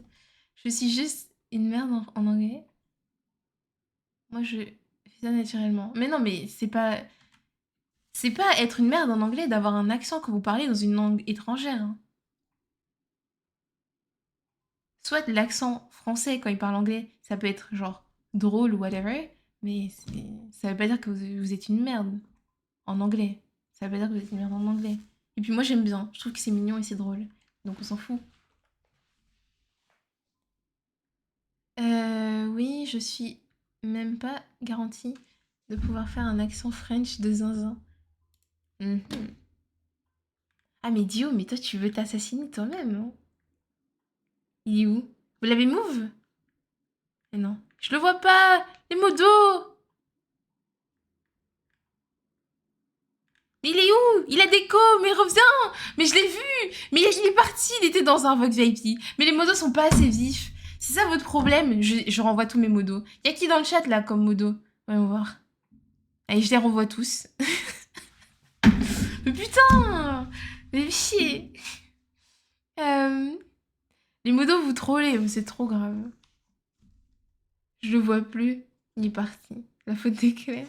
A: Je suis juste une merde en anglais. Moi, je fais ça naturellement. Mais non, mais c'est pas... C'est pas être une merde en anglais d'avoir un accent quand vous parlez dans une langue étrangère, hein. Soit l'accent français quand il parle anglais, ça peut être genre drôle ou whatever, mais ça veut pas dire que vous êtes une merde en anglais. Ça veut pas dire que vous êtes une merde en anglais. Et puis moi j'aime bien, je trouve que c'est mignon et c'est drôle. Donc on s'en fout. Oui, je suis même pas garantie de pouvoir faire un accent French de zinzin. Mhm. Ah mais Dio, mais toi tu veux t'assassiner toi-même, hein. Il est où? Vous l'avez move? Mais non. Je le vois pas! Les modos! Mais il est où? Il a déco, mais reviens! Mais je l'ai vu! Mais il est parti, il était dans un Vogue VIP. Mais les modos sont pas assez vifs. C'est ça votre problème? Je renvoie tous mes modos. Y'a qui dans le chat là comme modo? Voyons voir. Allez, je les renvoie tous. Mais putain! Mais chier! Euh, Les modos vous trollez, c'est trop grave. Je le vois plus. Il est parti. La faute d'éclair.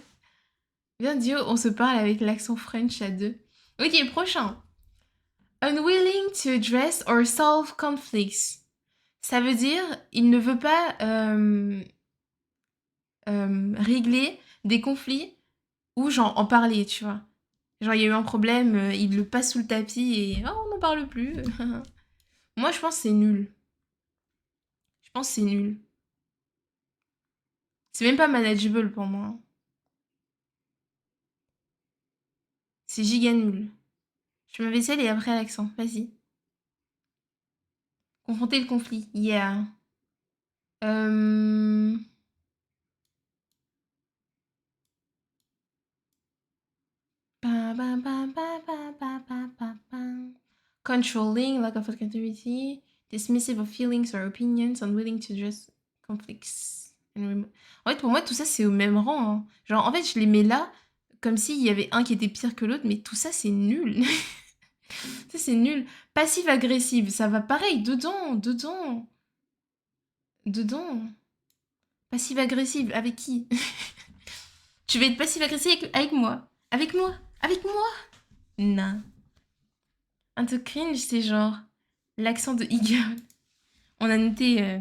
A: Viens, Dio, on se parle avec l'accent French à deux. Ok, prochain. Unwilling to address or solve conflicts. Ça veut dire, il ne veut pas régler des conflits ou genre en parler, tu vois. Genre, il y a eu un problème, il le passe sous le tapis et oh, on n'en parle plus. Moi, je pense que c'est nul. Je pense que c'est nul. C'est même pas manageable pour moi. C'est giga nul. Je fais ma vaisselle et après l'accent. Vas-y. Confronter le conflit. Yeah. Euh... Ba, ba, ba, ba, ba, ba, ba, ba, ba. Controlling, lack of accountability, dismissive of feelings or opinions, unwilling to address conflicts. En fait, pour moi, tout ça, c'est au même rang, hein. Genre, en fait, je les mets là, comme s'il y avait un qui était pire que l'autre, mais tout ça, c'est nul. Ça, c'est nul. Passive-agressive, ça va pareil, dedans, dedans, dedans. Passive-agressive, avec qui? Tu vas être passive-agressive avec moi. Avec moi. Avec moi. Non. Un truc cringe, c'est genre l'accent de Eagle. On a noté,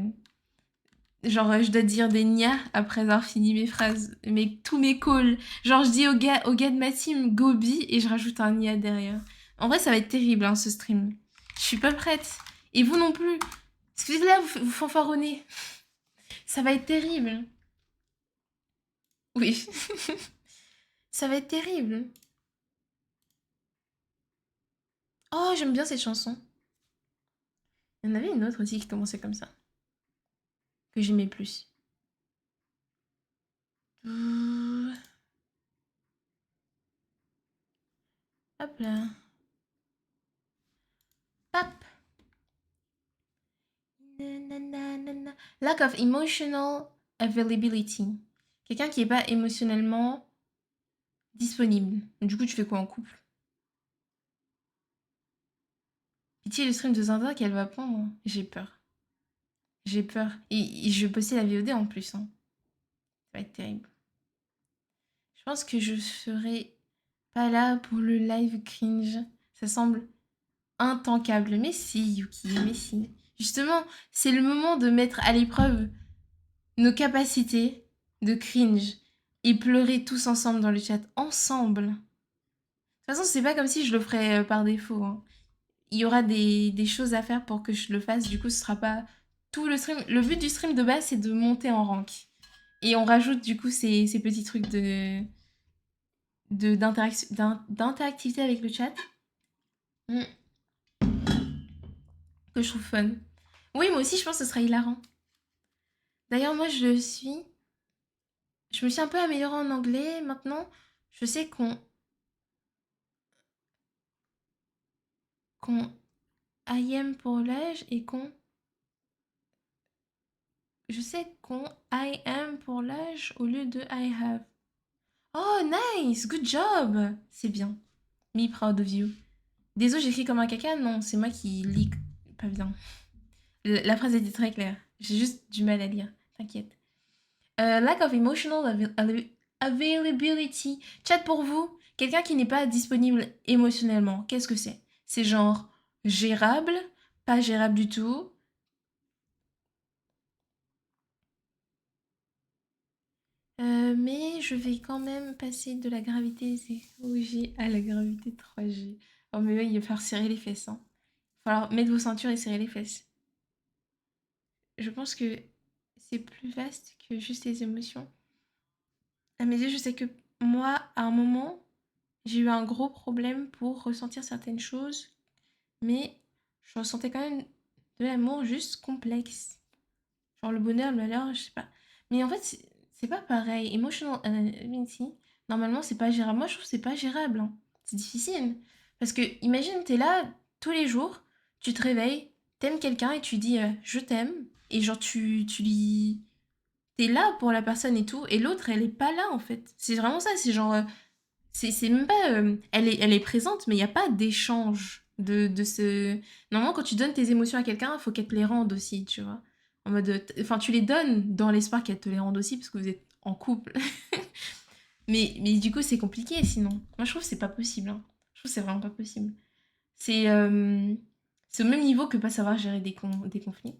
A: genre, je dois dire des nia après avoir fini mes phrases, mais tous mes calls. Genre, je dis au gars de ma team Gobi et je rajoute un nia derrière. En vrai, ça va être terrible, hein, ce stream. Je suis pas prête. Et vous non plus. Excusez-la, vous fanfaronnez. Ça va être terrible. Oui. Ça va être terrible. Oh, j'aime bien cette chanson. Il y en avait une autre aussi qui commençait comme ça, que j'aimais plus. Hop là. Hop. Lack of emotional availability. Quelqu'un qui n'est pas émotionnellement disponible. Du coup, tu fais quoi en couple? Pitié le stream de Zinda qu'elle va prendre. J'ai peur. J'ai peur. Et je vais poster la VOD en plus, hein. Ça va être terrible. Je pense que je serai pas là pour le live cringe. Ça semble intankable. Mais si, Yuki, mais si. Justement, c'est le moment de mettre à l'épreuve nos capacités de cringe et pleurer tous ensemble dans le chat. Ensemble. De toute façon, c'est pas comme si je le ferais par défaut, hein. Il y aura des choses à faire pour que je le fasse. Du coup, ce sera pas tout le stream. Le but du stream de base, c'est de monter en rank. Et on rajoute du coup ces petits trucs d'interactivité avec le chat. Que je trouve fun. Oui, moi aussi, je pense que ce sera hilarant. D'ailleurs, moi, je me suis un peu améliorée en anglais. Maintenant, je sais qu'on I am pour l'âge et je sais qu'on I am pour l'âge au lieu de I have. Oh, nice! Good job! C'est bien. Me proud of you. Désolé, j'écris comme un caca? Non, c'est moi qui lis pas bien. La phrase était très claire. J'ai juste du mal à lire. T'inquiète. Lack of emotional availability. Chat pour vous. Quelqu'un qui n'est pas disponible émotionnellement. Qu'est-ce que c'est? C'est genre gérable, pas gérable du tout. Mais je vais quand même passer de la gravité 0G à la gravité 3G. Oh mais oui, il va falloir serrer les fesses. Hein. Il va falloir mettre vos ceintures et serrer les fesses. Je pense que c'est plus vaste que juste les émotions. À mes yeux, je sais que moi, à un moment, j'ai eu un gros problème pour ressentir certaines choses, mais je ressentais quand même de l'amour juste complexe. Genre le bonheur, le malheur, je sais pas. Mais en fait, c'est pas pareil. Emotional availability, normalement, c'est pas gérable. Moi, je trouve que c'est pas gérable. Hein. C'est difficile. Parce que, imagine, t'es là tous les jours, tu te réveilles, t'aimes quelqu'un et tu dis je t'aime. Et genre, tu lui. T'es là pour la personne et tout, et l'autre, elle est pas là en fait. C'est vraiment ça, c'est genre. C'est même pas. Elle est présente, mais il n'y a pas d'échange de ce. Normalement, quand tu donnes tes émotions à quelqu'un, il faut qu'elle te les rende aussi, tu vois. En mode. Enfin, tu les donnes dans l'espoir qu'elle te les rende aussi, parce que vous êtes en couple. Mais du coup, c'est compliqué sinon. Moi, je trouve que c'est pas possible. Hein. Je trouve que c'est vraiment pas possible. C'est c'est au même niveau que pas savoir gérer des conflits.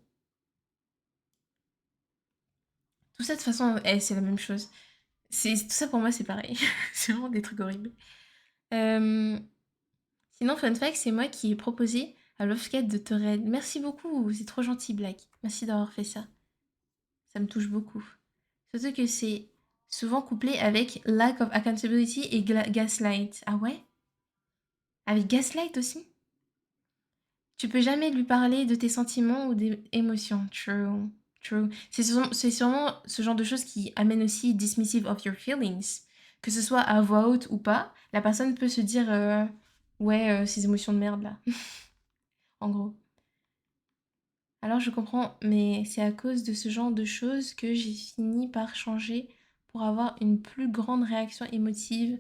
A: Tout ça, de toute façon, c'est la même chose. Tout ça pour moi, c'est pareil. C'est vraiment des trucs horribles. Euh, Sinon, fun fact, c'est moi qui ai proposé à Lovecat de te raid. Merci beaucoup, c'est trop gentil, Black. Merci d'avoir fait ça. Ça me touche beaucoup. Surtout que c'est souvent couplé avec lack of accountability et gaslight. Ah ouais? Avec gaslight aussi? Tu peux jamais lui parler de tes sentiments ou des émotions. True. True. C'est sûrement ce genre de choses qui amène aussi dismissive of your feelings. Que ce soit à voix haute ou pas, la personne peut se dire ouais, ces émotions de merde là. En gros. Alors je comprends, mais c'est à cause de ce genre de choses que j'ai fini par changer pour avoir une plus grande réaction émotive,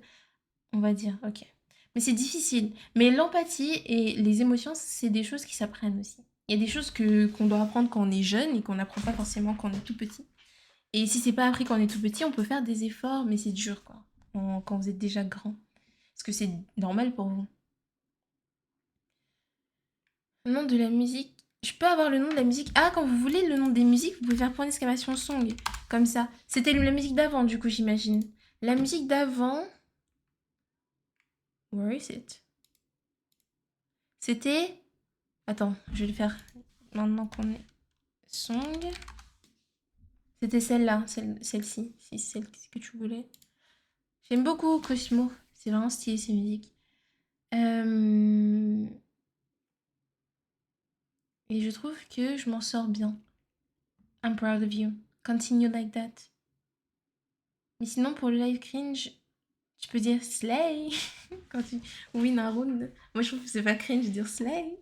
A: on va dire. Ok. Mais c'est difficile. Mais l'empathie et les émotions, c'est des choses qui s'apprennent aussi. Il y a des choses qu'on doit apprendre quand on est jeune et qu'on n'apprend pas forcément quand on est tout petit. Et si c'est pas appris quand on est tout petit, on peut faire des efforts, mais c'est dur, quoi. Quand vous êtes déjà grand. Est-ce que c'est normal pour vous? Le nom de la musique. Je peux avoir le nom de la musique. Ah, quand vous voulez le nom des musiques, vous pouvez faire point d'exclamation song. Comme ça. C'était la musique d'avant, du coup, j'imagine. La musique d'avant. Where is it? C'était. Attends, je vais le faire maintenant qu'on est. Song. C'était celle-là, celle-ci. Si c'est celle que tu voulais. J'aime beaucoup Cosmo. C'est vraiment stylé ces musiques. Euh, Et je trouve que je m'en sors bien. I'm proud of you. Continue like that. Mais sinon, pour le live cringe, tu peux dire slay quand tu win un round. Moi, je trouve que c'est pas cringe de dire slay.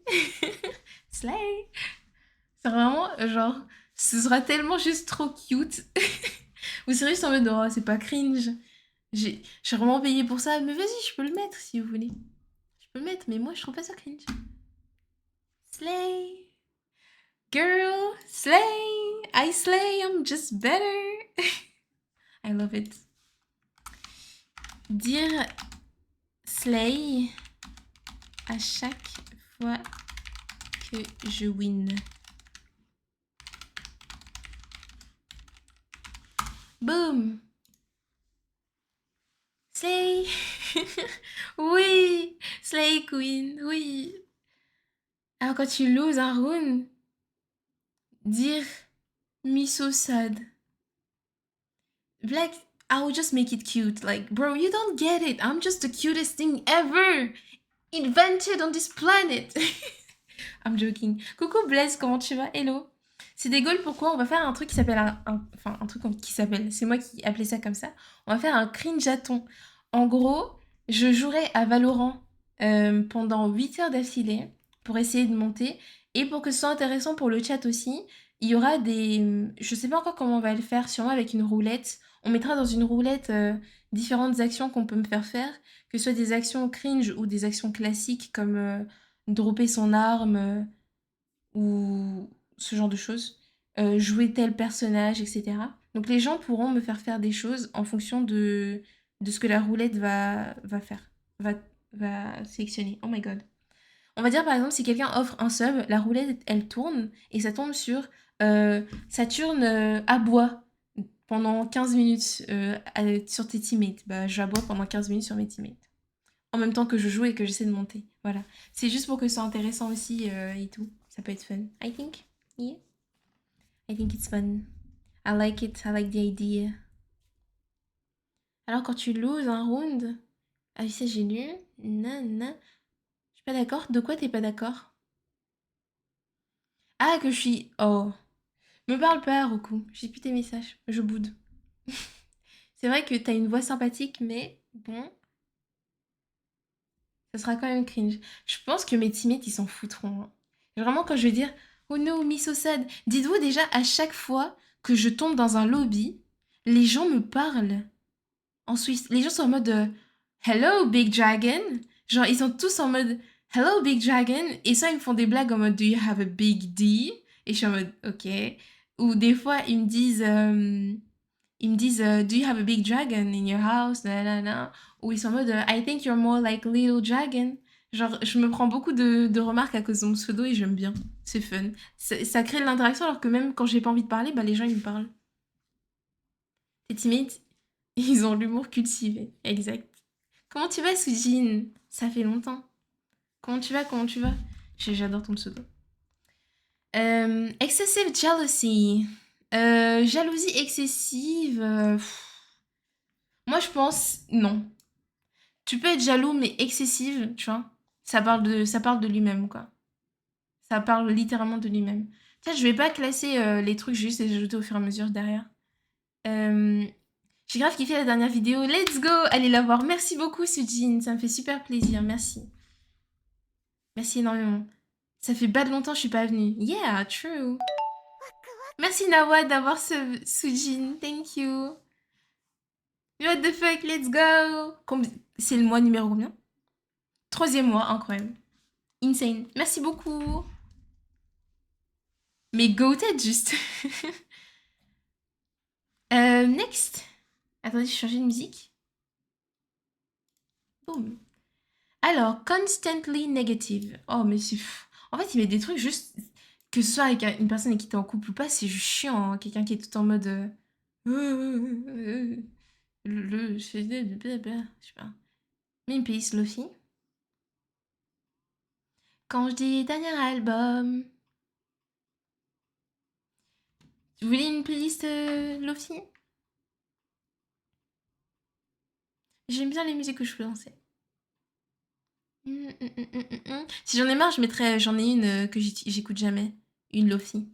A: Slay. C'est vraiment genre, ce sera tellement juste trop cute. Vous seriez juste en mode, oh, c'est pas cringe. J'ai vraiment payé pour ça, mais vas-y, je peux le mettre si vous voulez. Je peux le mettre, mais moi, je trouve pas ça cringe. Slay. Girl, slay. I slay, I'm just better. I love it. Dire slay à chaque fois que je win. Boom! Slay! Oui! Slay Queen, oui! Alors quand tu loses un round, dire me so sad. Like, I will just make it cute. Like, bro, you don't get it. I'm just the cutest thing ever invented on this planet. I'm joking. Coucou Blaise, comment tu vas? Hello. C'est des goals, pourquoi on va faire un truc qui s'appelle enfin un truc qui s'appelle, c'est moi qui appelais ça comme ça. On va faire un cringeathon. En gros, je jouerai à Valorant pendant 8 heures d'affilée pour essayer de monter et pour que ce soit intéressant pour le chat aussi. Il y aura des, je sais pas encore comment on va le faire, sûrement avec une roulette. On mettra dans une roulette différentes actions qu'on peut me faire faire, que ce soit des actions cringe ou des actions classiques comme dropper son arme ou ce genre de choses, jouer tel personnage, etc. Donc les gens pourront me faire des choses en fonction de ce que la roulette va faire, va, va sélectionner. Oh my god. On va dire par exemple si quelqu'un offre un sub, la roulette elle tourne et ça tombe sur Saturne aboie pendant 15 minutes sur tes teammates. Bah j'aboie pendant 15 minutes sur mes teammates. En même temps que je joue et que j'essaie de monter. Voilà. C'est juste pour que ce soit intéressant aussi et tout. Ça peut être fun. I think. Yeah. I think it's fun. I like it. I like the idea. Alors quand tu loses un round, ah oui ça j'ai lu. Non. Je suis pas d'accord. De quoi t'es pas d'accord? Ah que je suis... Oh. Me parle pas, Roku. J'ai plus tes messages. Je boude. C'est vrai que t'as une voix sympathique, mais bon, ça sera quand même cringe. Je pense que mes teammates, ils s'en foutront, hein. Vraiment, quand je vais dire Oh no, me so sad. Dites-vous déjà, à chaque fois que je tombe dans un lobby, les gens me parlent en Suisse. Les gens sont en mode Hello, Big Dragon. Genre, ils sont tous en mode Hello, Big Dragon. Et ça, ils me font des blagues en mode Do you have a big D? Et je suis en mode Ok. Ou des fois, ils me disent Do you have a big dragon in your house? Nanana. Ou ils sont en mode I think you're more like little dragon. Genre, je me prends beaucoup de remarques à cause de mon pseudo et j'aime bien. C'est fun. Ça crée de l'interaction alors que même quand j'ai pas envie de parler, bah les gens ils me parlent. Tes teammates, ils ont l'humour cultivé. Exact. Comment tu vas, Sujin? Ça fait longtemps. Comment tu vas? Comment tu vas? J'adore ton pseudo. Excessive jealousy. Jalousie excessive. Moi, je pense non. Tu peux être jaloux, mais excessive, tu vois. Ça parle de lui-même, quoi. Ça parle littéralement de lui-même. Tiens, je vais pas classer les trucs, je vais juste les ajouter au fur et à mesure derrière. Euh, J'ai grave kiffé la dernière vidéo. Let's go! Allez la voir. Merci beaucoup, Sujin. Ça me fait super plaisir. Merci. Merci énormément. Ça fait pas de longtemps que je suis pas venue. Yeah, true. Merci Nawa d'avoir ce Sujin. Thank you. What the fuck, let's go! C'est le mois numéro combien? Troisième mois, incroyable. Insane. Merci beaucoup. Mais goated juste. Next. Attendez, je change de musique. Boum. Alors, constantly negative. Oh, mais c'est fou. En fait, il met des trucs juste. Que ce soit avec une personne avec qui t'es en couple ou pas, c'est juste chiant, hein. Quelqu'un qui est tout en mode. Je sais pas. Mais une playlist Lofi. Quand je dis dernier album. Vous voulez une playlist Lofi? J'aime bien les musiques que je peux lancer. Si j'en ai marre, j'en ai une que j'écoute jamais. Une Lofi.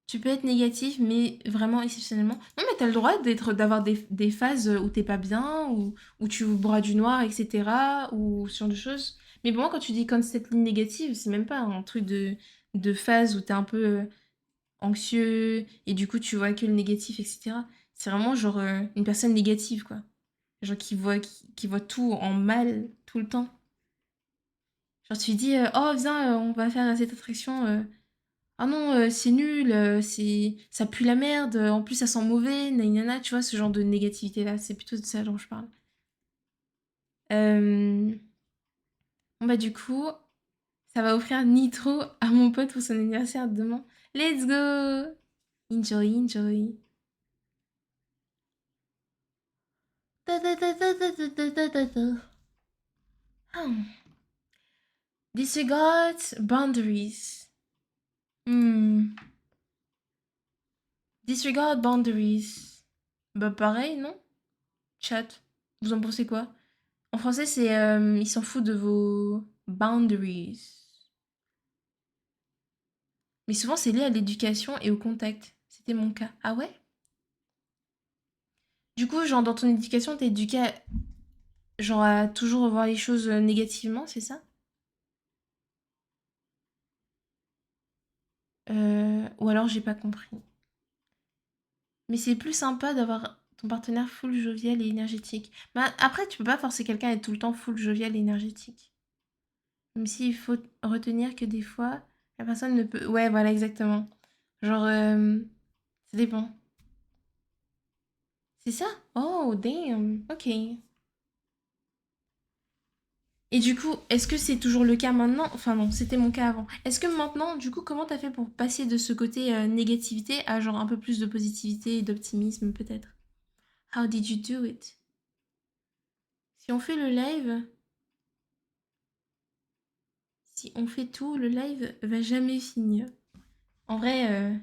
A: Tu peux être négatif, mais vraiment exceptionnellement. Non, mais t'as le droit d'avoir des phases où t'es pas bien, où tu bois du noir, etc. Ou ce genre de choses. Mais pour moi, quand tu dis constantly négative, c'est même pas un truc de phase où t'es un peu anxieux et du coup tu vois que le négatif, etc. C'est vraiment genre une personne négative, quoi. Genre qui voit tout en mal tout le temps. Genre tu lui dis oh viens on va faire cette attraction ah non c'est nul ça pue la merde en plus ça sent mauvais nanana tu vois ce genre de négativité là c'est plutôt de ça dont je parle. Euh, bon bah du coup ça va offrir Nitro à mon pote pour son anniversaire demain. Let's go, enjoy. Ta ta ta ta ta ta ta ta ta. Ah. Disregard boundaries. Hmm. Disregard boundaries. Bah pareil, non? Chat. Vous en pensez quoi? En français, c'est il s'en fout de vos boundaries. Mais souvent, c'est lié à l'éducation et au contact. C'était mon cas. Ah ouais? Du coup, genre, dans ton éducation, t'es éduqué genre, à toujours voir les choses négativement, c'est ça? Ou alors, j'ai pas compris. Mais c'est plus sympa d'avoir ton partenaire full jovial et énergétique. Bah, après, tu peux pas forcer quelqu'un à être tout le temps full jovial et énergétique. Même s'il faut retenir que des fois, La personne ne peut... Ouais, voilà, exactement. Genre, ça dépend. C'est ça? Oh, damn. Ok. Et du coup, est-ce que c'est toujours le cas maintenant? Enfin non, c'était mon cas avant. Est-ce que maintenant, du coup, comment t'as fait pour passer de ce côté négativité à genre un peu plus de positivité et d'optimisme peut-être? How did you do it? Si on fait le live, si on fait tout, le live va jamais finir. En vrai,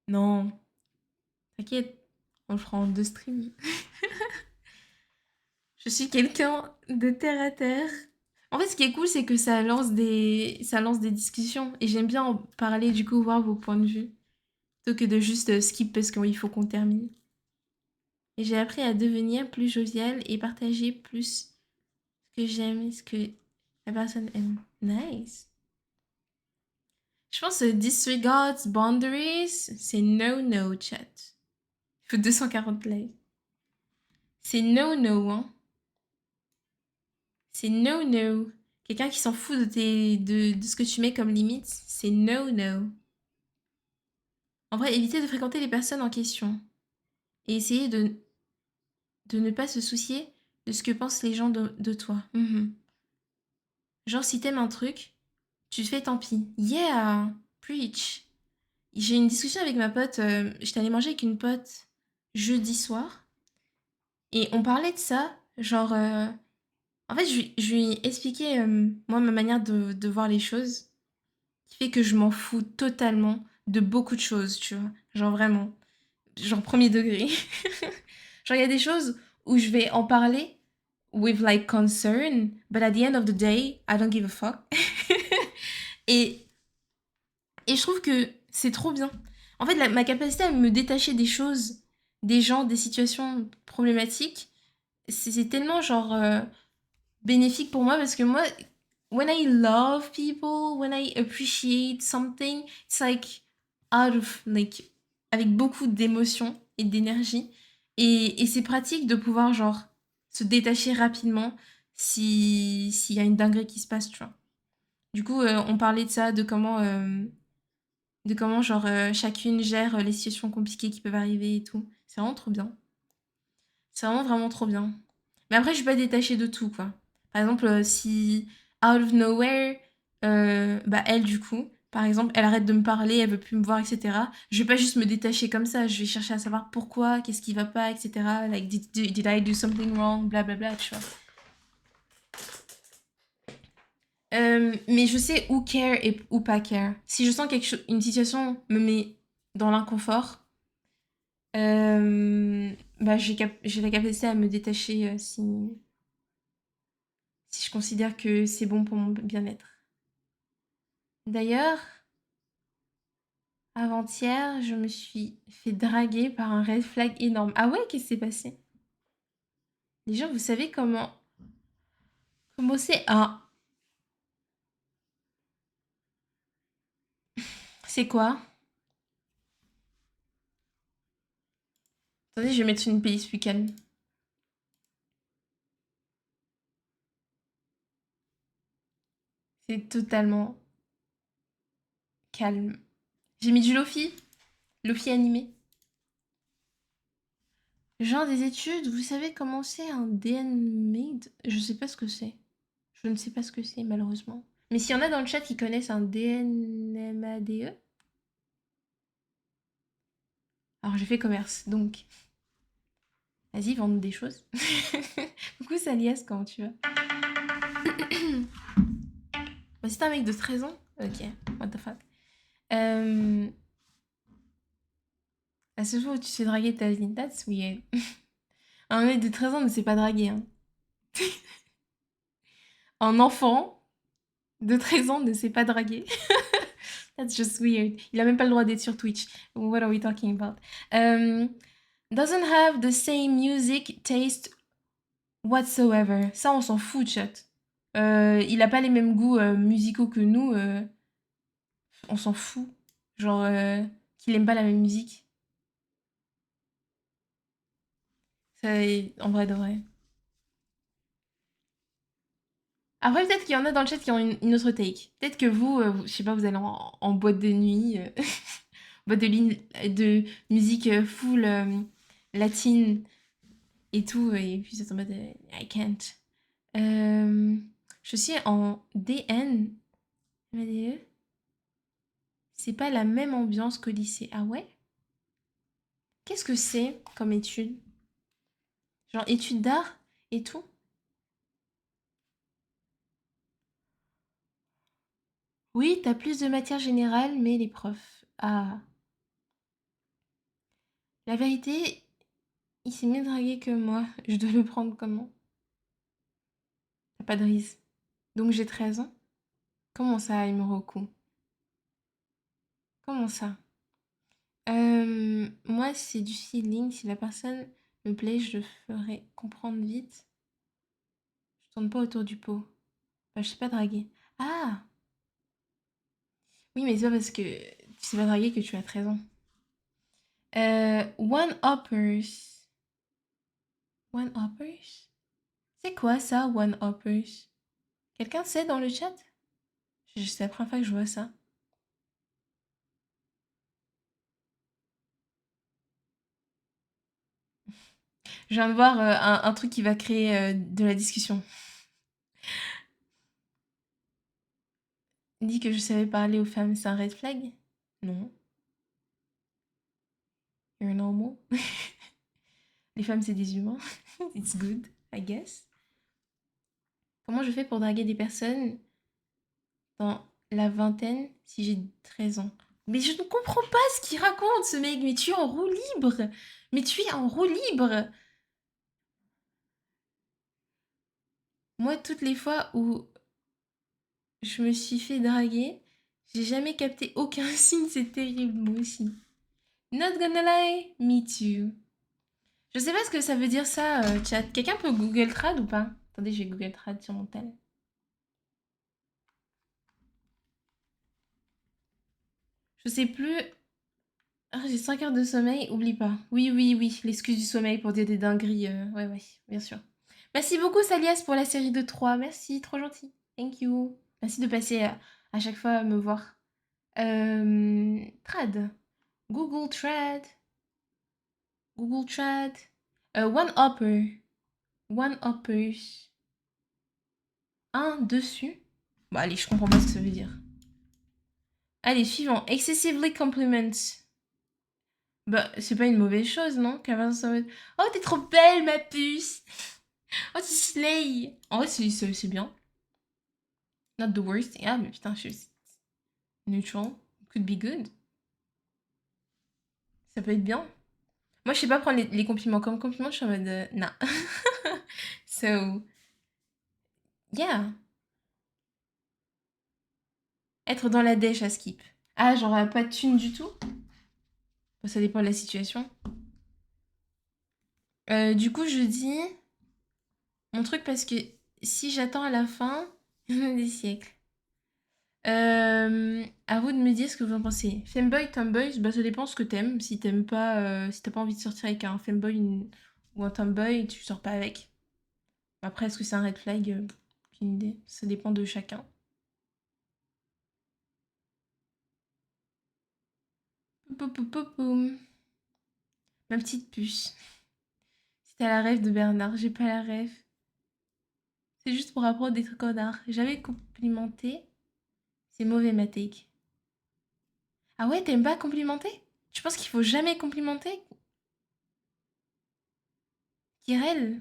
A: non, t'inquiète, on le fera en deux streams. Je suis quelqu'un de terre à terre. En fait, ce qui est cool, c'est que ça lance des discussions. Et j'aime bien en parler, du coup, voir vos points de vue. Plutôt que de juste skip parce qu'il faut qu'on termine. Et j'ai appris à devenir plus jovial et partager plus ce que j'aime et ce que la personne aime. Nice. Je pense que disregards boundaries, c'est no chat. Il faut 240 likes. C'est no, hein. C'est no. Quelqu'un qui s'en fout de ce que tu mets comme limite, c'est no. En vrai, évitez de fréquenter les personnes en question. Et essayez de ne pas se soucier de ce que pensent les gens de toi. Genre, si t'aimes un truc, tu te fais tant pis. Yeah! Preach! J'ai eu une discussion avec ma pote. J'étais allée manger avec une pote jeudi soir. Et on parlait de ça. Genre, en fait, je lui ai expliqué, moi, ma manière de voir les choses. Qui fait que je m'en fous totalement de beaucoup de choses, tu vois. Genre, vraiment. Genre, premier degré. Genre, il y a des choses où je vais en parler with like concern, but at the end of the day, I don't give a fuck. et, et je trouve que c'est trop bien. En fait, ma capacité à me détacher des choses, des gens, des situations problématiques, c'est tellement genre bénéfique pour moi parce que moi, when I love people, when I appreciate something, it's like out of like avec beaucoup d'émotion et d'énergie et c'est pratique de pouvoir genre se détacher rapidement si s'il y a une dinguerie qui se passe, tu vois. Du coup, on parlait de ça, de comment genre chacune gère les situations compliquées qui peuvent arriver et tout. C'est vraiment trop bien. C'est vraiment trop bien. Mais après, je suis pas détachée de tout, quoi. Par exemple, si out of nowhere, bah elle, du coup, par exemple, elle arrête de me parler, elle veut plus me voir, etc. Je vais pas juste me détacher comme ça. Je vais chercher à savoir pourquoi, qu'est-ce qui va pas, etc. Like, did I do something wrong, blablabla, tu vois. Mais je sais où care et où pas care. Si je sens une situation me met dans l'inconfort, bah j'ai la capacité à me détacher si je considère que c'est bon pour mon bien-être. D'ailleurs, avant-hier, je me suis fait draguer par un red flag énorme. Ah ouais, qu'est-ce qui s'est passé? Les gens, vous savez comment c'est un... C'est quoi? Attendez, je vais mettre une playlist plus calme. C'est totalement calme. J'ai mis du Lofi animé. Genre des études, vous savez comment c'est un DN-MADE? Je sais pas ce que c'est. Je ne sais pas ce que c'est, malheureusement. Mais s'il y en a dans le chat qui connaissent un DNMADE, alors j'ai fait commerce, donc vas-y, vendre des choses. Coucou Salias, comment tu vas? Bah, c'est un mec de 13 ans? Ok, what the fuck. À ce jour où tu te fais draguer ta vie, that's weird. Un mec de 13 ans ne sait pas draguer, hein. Un enfant de 13 ans ne sait pas draguer. That's just weird. Il a même pas le droit d'être sur Twitch. What are we talking about? Doesn't have the same music taste whatsoever. Ça, on s'en fout, chat. Il a pas les mêmes goûts musicaux que nous. On s'en fout. Genre, qu'il aime pas la même musique. Ça, en vrai de vrai. Après, peut-être qu'il y en a dans le chat qui ont une autre take. Peut-être que vous, je sais pas, vous allez en boîte de nuit, boîte de musique full latine et tout, et puis vous êtes en mode I can't. Je suis en DN. MDE. C'est pas la même ambiance qu'au lycée. Ah ouais? Qu'est-ce que c'est comme étude? Genre études d'art et tout? Oui, t'as plus de matière générale, mais les profs. Ah. La vérité, il s'est mieux dragué que moi. Je dois le prendre comment? T'as pas de risque. Donc j'ai 13 ans? Comment ça, Imoroku? Comment ça? Moi, c'est du feeling. Si la personne me plaît, je le ferai comprendre vite. Je tourne pas autour du pot. Bah, je sais pas draguer. Ah! Oui, mais c'est pas parce que tu sais pas draguer que tu as 13 ans. One-uppers. One-uppers? C'est quoi ça, one-uppers? Quelqu'un sait dans le chat? C'est la première fois que je vois ça. Je viens de voir un truc qui va créer de la discussion. Il dit que je savais parler aux femmes, c'est un red flag? Non. You're normal. Les femmes, c'est des humains. It's good, I guess. Comment je fais pour draguer des personnes dans la vingtaine si j'ai 13 ans? Mais je ne comprends pas ce qu'il raconte, ce mec. Mais tu es en roue libre. Mais tu es en roue libre. Moi, toutes les fois où je me suis fait draguer, j'ai jamais capté aucun signe. C'est terrible, moi aussi. Not gonna lie, me too. Je sais pas ce que ça veut dire ça, chat. Quelqu'un peut Google Trad ou pas? Attendez, je vais Google Trad sur mon tel. Je sais plus. Ah, j'ai 5 heures de sommeil, oublie pas. Oui, oui, oui, l'excuse du sommeil pour dire des dingueries. Ouais, ouais, bien sûr. Merci beaucoup, Salias, pour la série de 3. Merci, trop gentil. Thank you. Merci de passer à chaque fois me voir. Trad. Google Trad. Google Trad. One Upper. One Uppers. Un dessus. Bah, allez, je comprends pas ce que ça veut dire. Allez, suivant. Excessively compliments. Bah, c'est pas une mauvaise chose, non? Oh, t'es trop belle, ma puce! Oh, tu slay! En vrai, c'est bien. Not the worst. Ah, mais putain, je suis neutral. Could be good. Ça peut être bien. Moi, je sais pas prendre les compliments comme compliments, je suis en mode. Nah. So, yeah. Être dans la dèche à skip. Ah, genre pas de thune du tout? Bah, ça dépend de la situation. Du coup, je dis mon truc parce que si j'attends à la fin des siècles. À vous de me dire ce que vous en pensez. Femboy, tomboy, bah ça dépend ce que t'aimes. Si t'aimes pas, si t'as pas envie de sortir avec un femboy ou un tomboy, tu sors pas avec. Après, est-ce que c'est un red flag? Aucune idée. Ça dépend de chacun. Pou, pou, pou, poum. Ma petite puce. Si t'as la rêve de Bernard, j'ai pas la rêve. C'est juste pour apprendre des trucs en art. J'avais complimenté. C'est mauvais, ma take. Ah ouais, t'aimes pas complimenter? Tu penses qu'il faut jamais complimenter? Kirel?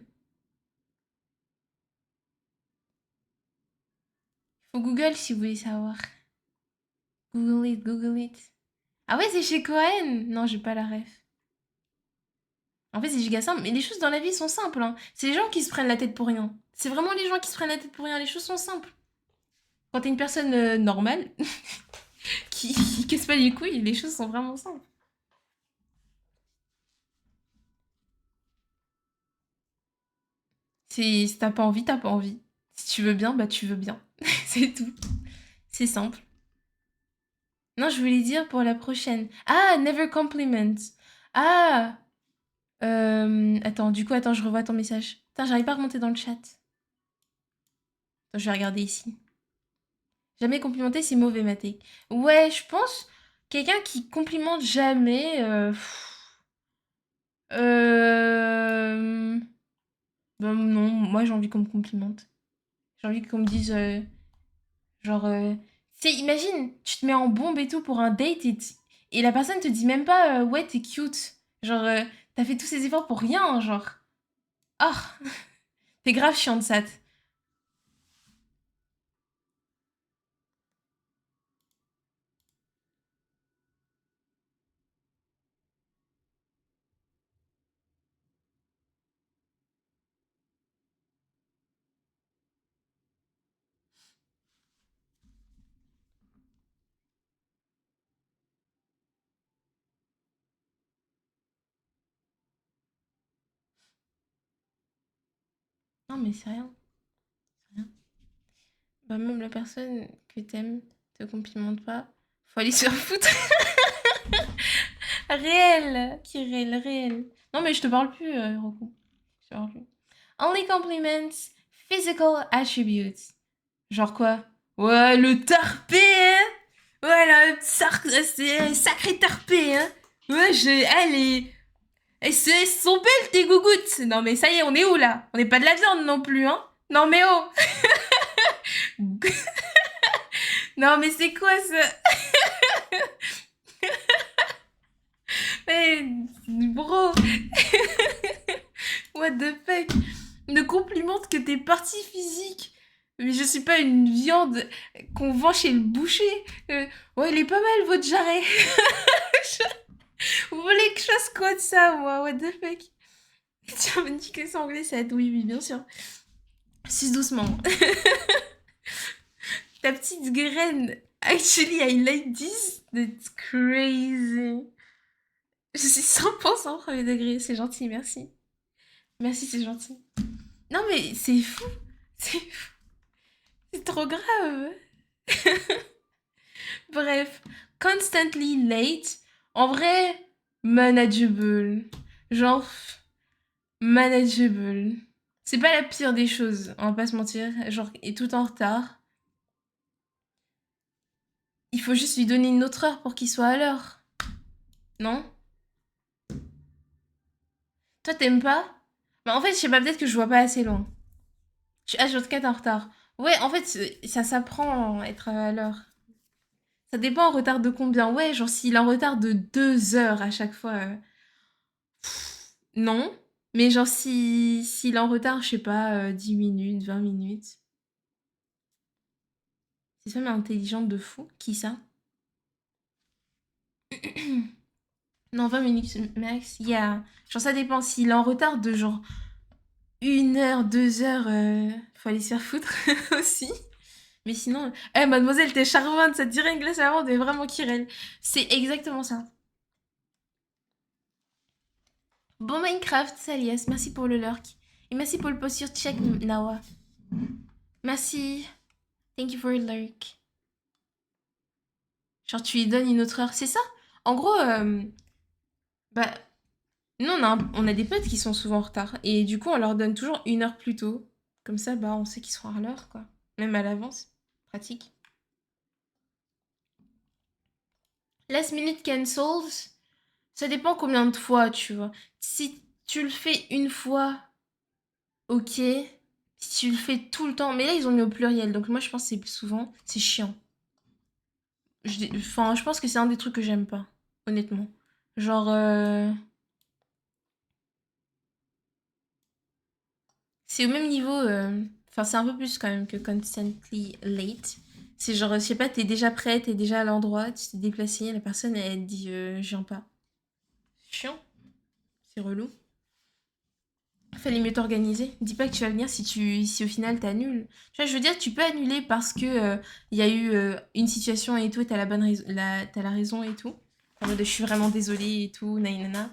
A: Faut Google si vous voulez savoir. Google it, Google it. Ah ouais, c'est chez Cohen? Non, j'ai pas la ref. En fait, c'est giga simple. Mais les choses dans la vie sont simples, hein. C'est les gens qui se prennent la tête pour rien. C'est vraiment les gens qui se prennent la tête pour rien. Les choses sont simples. Quand t'es une personne normale, qui casse pas les couilles, les choses sont vraiment simples. Si t'as pas envie, t'as pas envie. Si tu veux bien, bah tu veux bien. C'est tout. C'est simple. Non, je voulais dire pour la prochaine. Ah, never compliment. Ah, attends, du coup, attends, je revois ton message. Putain, j'arrive pas à remonter dans le chat. Attends, je vais regarder ici. Jamais complimenté, c'est mauvais, Maté. Ouais, je pense quelqu'un qui complimente jamais. Euh... Ben non, moi j'ai envie qu'on me complimente. J'ai envie qu'on me dise, genre, tu sais, imagine, tu te mets en bombe et tout pour un date et la personne te dit même pas, ouais, t'es cute. Genre, t'as fait tous ces efforts pour rien, genre. Ah, t'es grave chiante, Sat. Non, mais c'est rien, c'est rien. Bah, même la personne que t'aimes te complimente pas, faut aller se faire foutre. Réel, qui réel, réel. Non, mais je te parle plus, Roku. Je te parle plus. Only compliments, physical attributes. Genre quoi? Ouais, le tarpé, hein? Ouais, c'est sacré tarpé, hein? Ouais, allez. Elles sont belles, tes gougouttes. Non, mais ça y est, on est où, là? On n'est pas de la viande non plus, hein? Non, mais oh! Non, mais c'est quoi ça? Mais, bro, what the fuck? Ne complimente que tes parties physiques. Mais je suis pas une viande qu'on vend chez le boucher. Ouais, il est pas mal votre jarret. Vous voulez que je fasse quoi de ça, moi? What the fuck? Tu me dis que c'est anglais, ça oui, oui, bien sûr. Suce doucement. Ta petite graine. Actually, I like this. That's crazy. Je suis 100% premier degré. C'est gentil, merci. Merci, c'est gentil. Non, mais c'est fou. C'est fou. C'est trop grave. Bref. Constantly late. En vrai, manageable. Genre, manageable. C'est pas la pire des choses, on va pas se mentir. Genre, et tout en retard. Il faut juste lui donner une autre heure pour qu'il soit à l'heure. Non? Toi, t'aimes pas? Bah, en fait, je sais pas, peut-être que je vois pas assez loin. Ah, je 4 en retard. Ouais, en fait, ça s'apprend à être à l'heure. Ça dépend en retard de combien. Ouais, genre s'il est en retard de 2 heures à chaque fois. Non. Mais genre s'il est en retard, je sais pas, 10 minutes, 20 minutes. C'est ça, mais intelligente de fou. Qui ça? Non, 20 minutes max. Yeah. Genre ça dépend. S'il est en retard de genre 1 heure, 2 heures, faut aller se faire foutre aussi. Mais sinon, mademoiselle, t'es charmante, ça te dirait une glace à la menthe, mais vraiment Kirel. C'est exactement ça. Bon Minecraft, Salias, merci pour le lurk. Et merci pour le post sur check Nawa. Merci. Thank you for your lurk. Genre, tu lui donnes une autre heure, c'est ça? En gros, bah, nous, on a des potes qui sont souvent en retard. Et du coup, on leur donne toujours 1 heure plus tôt. Comme ça, bah, on sait qu'ils seront à l'heure, quoi. Même à l'avance. Pratique. Last minute cancels, ça dépend combien de fois, tu vois. Si tu le fais une fois, ok. Si tu le fais tout le temps. Mais là, ils ont mis au pluriel. Donc moi, je pense que c'est souvent. C'est chiant. Enfin, je pense que c'est un des trucs que j'aime pas. Honnêtement. Genre. C'est au même niveau. Enfin, c'est un peu plus quand même que constantly late. C'est genre, je sais pas, t'es déjà prête, t'es déjà à l'endroit, tu t'es déplacé, la personne, elle dit, je viens pas. Chiant. C'est relou. Fallait mieux t'organiser. Dis pas que tu vas venir si au final t'annules. Tu vois, je veux dire, tu peux annuler parce que il y a eu une situation et tout, et t'as la bonne raison, t'as la raison et tout. En mode, je suis vraiment désolée et tout, naïnana.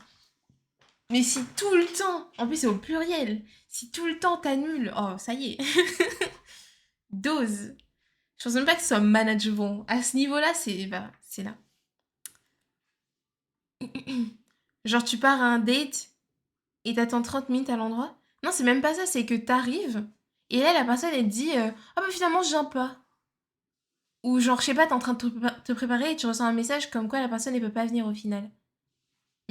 A: Mais si tout le temps, en plus c'est au pluriel, si tout le temps t'annules, oh ça y est, dose. Je pense même pas que ce soit manageable. À ce niveau-là, c'est là. Genre tu pars à un date et t'attends 30 minutes à l'endroit. Non, c'est même pas ça, c'est que t'arrives Et là, la personne, elle te dit ah bah finalement, je viens pas. Ou genre, je sais pas, t'es en train de te préparer et tu reçois un message comme quoi la personne, elle peut pas venir au final.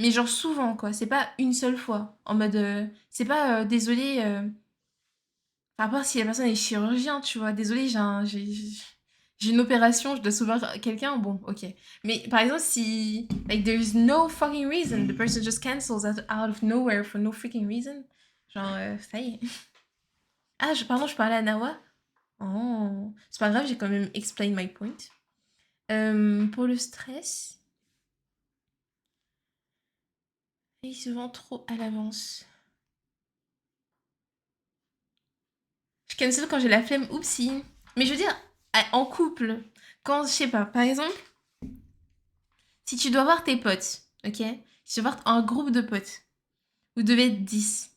A: Mais genre souvent, quoi. C'est pas une seule fois. En mode, c'est pas désolé. À part si la personne est chirurgien, tu vois. Désolé, j'ai une opération, je dois sauver quelqu'un. Bon, ok. Mais par exemple, si like there is no fucking reason, the person just cancels out of nowhere for no freaking reason. Genre, ça y est. Ah, pardon, je parlais à Nawa. Oh, c'est pas grave, j'ai quand même explain my point. Pour le stress, il se vend trop à l'avance. Je cancel quand j'ai la flemme, oupsie. Mais je veux dire, en couple, quand, je sais pas, par exemple, si tu dois voir tes potes, ok? Si tu dois voir un groupe de potes, vous devez être 10,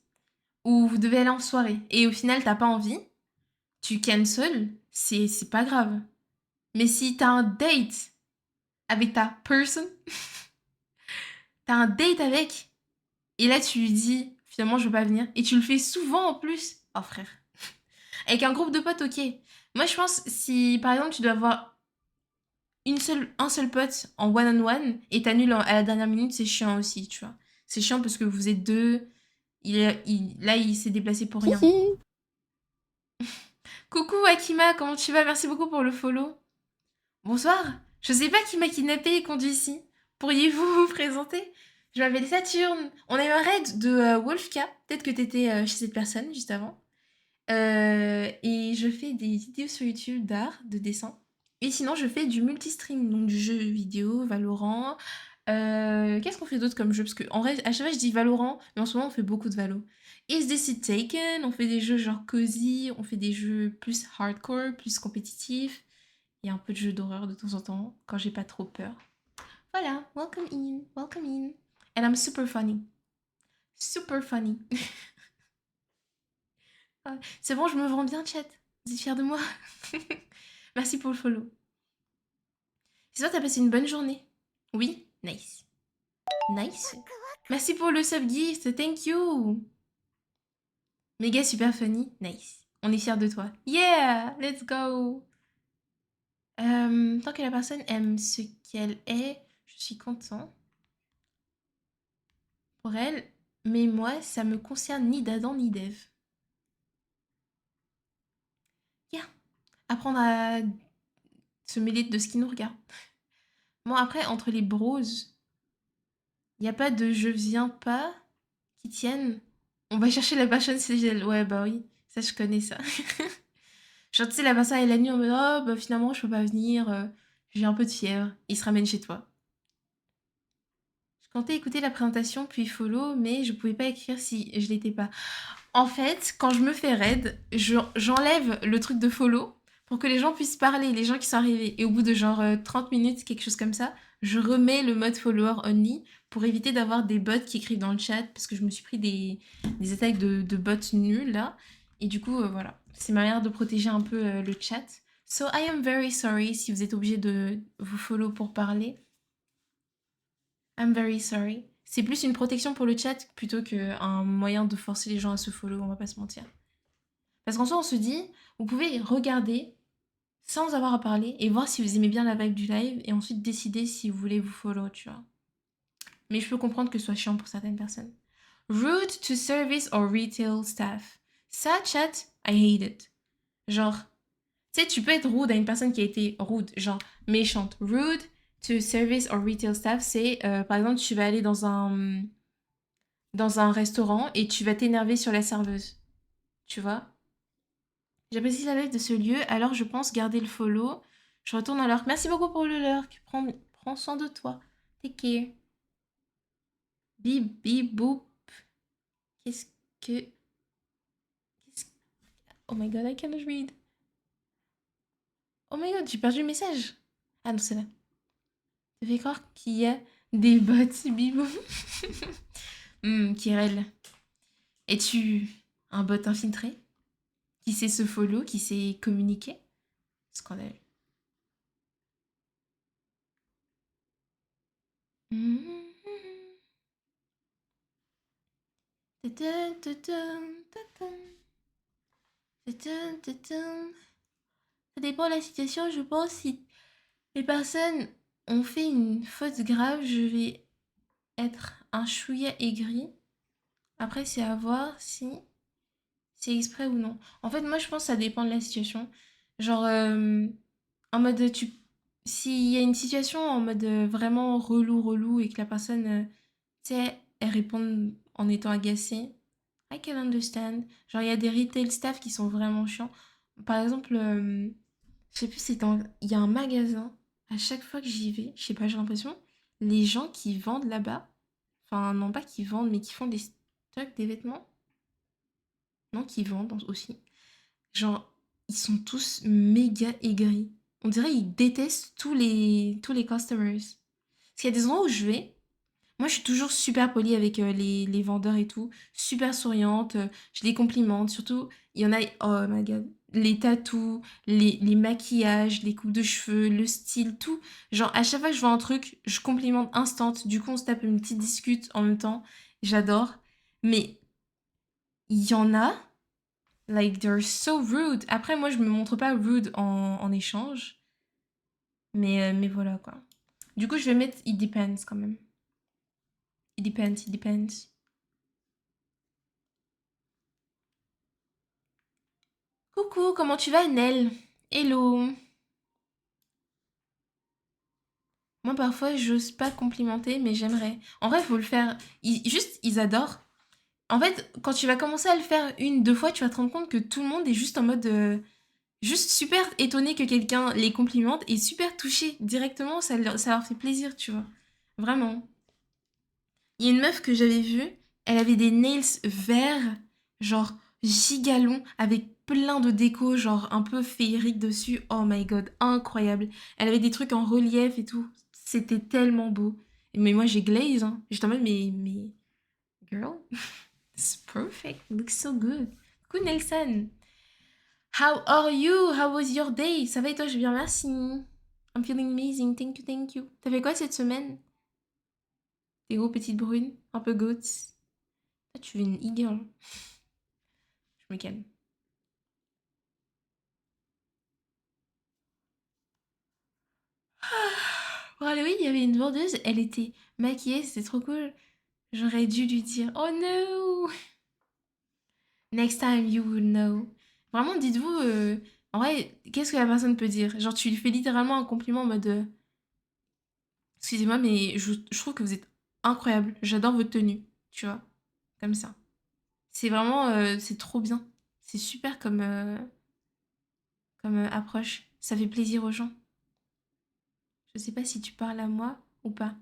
A: ou vous devez aller en soirée, et au final, t'as pas envie, tu cancel, c'est pas grave. Mais si t'as un date avec ta person, t'as un date avec, et là tu lui dis, finalement, je veux pas venir, et tu le fais souvent en plus, oh frère. Avec un groupe de potes, ok. Moi, je pense, si par exemple, tu dois avoir un seul pote en one-on-one et t'annules à la dernière minute, c'est chiant aussi, tu vois. C'est chiant parce que vous êtes deux. Là, il s'est déplacé pour rien.
B: Hihi.
A: Coucou Akima, comment tu vas? Merci beaucoup pour le follow. Bonsoir. Je sais pas qui m'a kidnappé et conduit ici. Pourriez-vous vous présenter? Je m'appelle Saturne. On a eu un raid de Wolfka. Peut-être que t'étais chez cette personne juste avant. Et je fais des vidéos sur YouTube d'art, de dessin. Et sinon, je fais du multistream, donc du jeu vidéo, Valorant. Qu'est-ce qu'on fait d'autre comme jeu? Parce que en vrai, à chaque fois, je dis Valorant, mais en ce moment, on fait beaucoup de Valo. Is This It Taken? On fait des jeux genre cozy, on fait des jeux plus hardcore, plus compétitifs. Et un peu de jeux d'horreur de temps en temps, quand j'ai pas trop peur. Voilà, welcome in, welcome in. And I'm super funny. Super funny. Ah, c'est bon, je me vends bien, chat. Vous êtes fiers de moi? Merci pour le follow. J'espère que t'as passé une bonne journée. Oui? Nice. Nice. Merci pour le sub gift, thank you. Méga super funny, nice. On est fiers de toi. Yeah, let's go. Tant que la personne aime ce qu'elle est, je suis content pour elle. Mais moi, ça me concerne ni d'Adam ni d'Ève. Yeah. Apprendre à se mêler de ce qui nous regarde. Bon, après, entre les bros, il n'y a pas de je viens pas qui tiennent. On va chercher la personne CGL. Ouais, bah oui, ça je connais ça. Genre, tu sais, la personne elle la nuit en mode oh, bah finalement je peux pas venir, j'ai un peu de fièvre. Il se ramène chez toi. Je comptais écouter la présentation puis follow, mais je pouvais pas écrire si je l'étais pas. En fait, quand je me fais raid, j'enlève le truc de follow pour que les gens puissent parler, les gens qui sont arrivés. Et au bout de genre 30 minutes, quelque chose comme ça, je remets le mode follower only pour éviter d'avoir des bots qui écrivent dans le chat parce que je me suis pris des attaques de bots nuls là. Et du coup, voilà. C'est ma manière de protéger un peu le chat. So I am very sorry si vous êtes obligé de vous follow pour parler. I'm very sorry. C'est plus une protection pour le chat plutôt qu'un moyen de forcer les gens à se follow, on va pas se mentir. Parce qu'en soi, on se dit, vous pouvez regarder sans avoir à parler et voir si vous aimez bien la vibe du live et ensuite décider si vous voulez vous follow, tu vois. Mais je peux comprendre que ce soit chiant pour certaines personnes. Rude to service or retail staff. Ça, chat, I hate it. Genre, tu sais, tu peux être rude à une personne qui a été rude, genre méchante. Rude to service or retail staff, c'est par exemple, tu vas aller dans un restaurant et tu vas t'énerver sur la serveuse. Tu vois? J'apprécie la live de ce lieu, alors je pense garder le follow. Je retourne à l'orc. Merci beaucoup pour le lurk. Prends soin de toi. Take care. Bip, bip, boop. Qu'est-ce que... qu'est-ce- Oh my god, I cannot read. Oh my god, j'ai perdu le message. Ah non, c'est là. Ça fait croire qu'il y a des bots, bibou. Kirel. Es-tu un bot infiltré? Qui sait se follow? Qui sait communiquer? Scandale. Tutum, tutum. Ça dépend de la situation, je pense. Si les personnes ont fait une faute grave, je vais être un chouïa aigri. Après, c'est à voir si c'est exprès ou non. En fait, moi, je pense que ça dépend de la situation. Genre, en mode, s'il y a une situation en mode vraiment relou, relou, et que la personne, tu sais, elle répond en étant agacée, I can understand. Genre, il y a des retail staff qui sont vraiment chiants. Par exemple, je sais plus, il y a un magasin. À chaque fois que j'y vais, je sais pas, j'ai l'impression, les gens qui vendent là-bas, enfin, non pas qui vendent, mais qui font des stocks, des vêtements, non, qui vendent aussi. Genre, ils sont tous méga aigris. On dirait ils détestent tous les customers. Parce qu'il y a des endroits où je vais, moi je suis toujours super polie avec les vendeurs et tout, super souriante, je les complimente, surtout, il y en a, oh my god, les tatous, les maquillages, les coupes de cheveux, le style, tout. Genre, à chaque fois que je vois un truc, je complimente instant, du coup on se tape une petite discute en même temps, j'adore. Mais il y en a, like, they're so rude. Après, moi, je me montre pas rude en échange. Mais voilà, quoi. Du coup, je vais mettre it depends quand même. It depends, it depends. Coucou, comment tu vas, Nell? Hello. Moi, parfois, j'ose pas complimenter, mais j'aimerais. En vrai, faut le faire. Juste, ils adorent. En fait, quand tu vas commencer à le faire une, deux fois, tu vas te rendre compte que tout le monde est juste en mode. Juste super étonné que quelqu'un les complimente et super touché directement, ça leur fait plaisir, tu vois. Vraiment. Il y a une meuf que j'avais vue, elle avait des nails verts, genre gigalons, avec plein de déco, genre un peu féerique dessus. Oh my god, incroyable. Elle avait des trucs en relief et tout. C'était tellement beau. Mais moi j'ai glaze, hein. J'étais en mode, mais girl, it's perfect, looks so good. Coucou Nelson. How are you? How was your day? Ça va et toi? Je vais bien, merci. I'm feeling amazing, thank you, thank you. T'as fait quoi cette semaine? Des gros petites brunes, un peu goats. Ah, tu veux une e-girl. Je me calme. Pour Halloween, il y avait une vendeuse, elle était maquillée, c'était trop cool. J'aurais dû lui dire oh no! Next time you will know. Vraiment, dites-vous, en vrai, qu'est-ce que la personne peut dire? Genre, tu lui fais littéralement un compliment en mode excusez-moi, mais je trouve que vous êtes incroyable. J'adore votre tenue, tu vois, comme ça. C'est vraiment, c'est trop bien. C'est super comme approche. Ça fait plaisir aux gens. Je sais pas si tu parles à moi ou pas.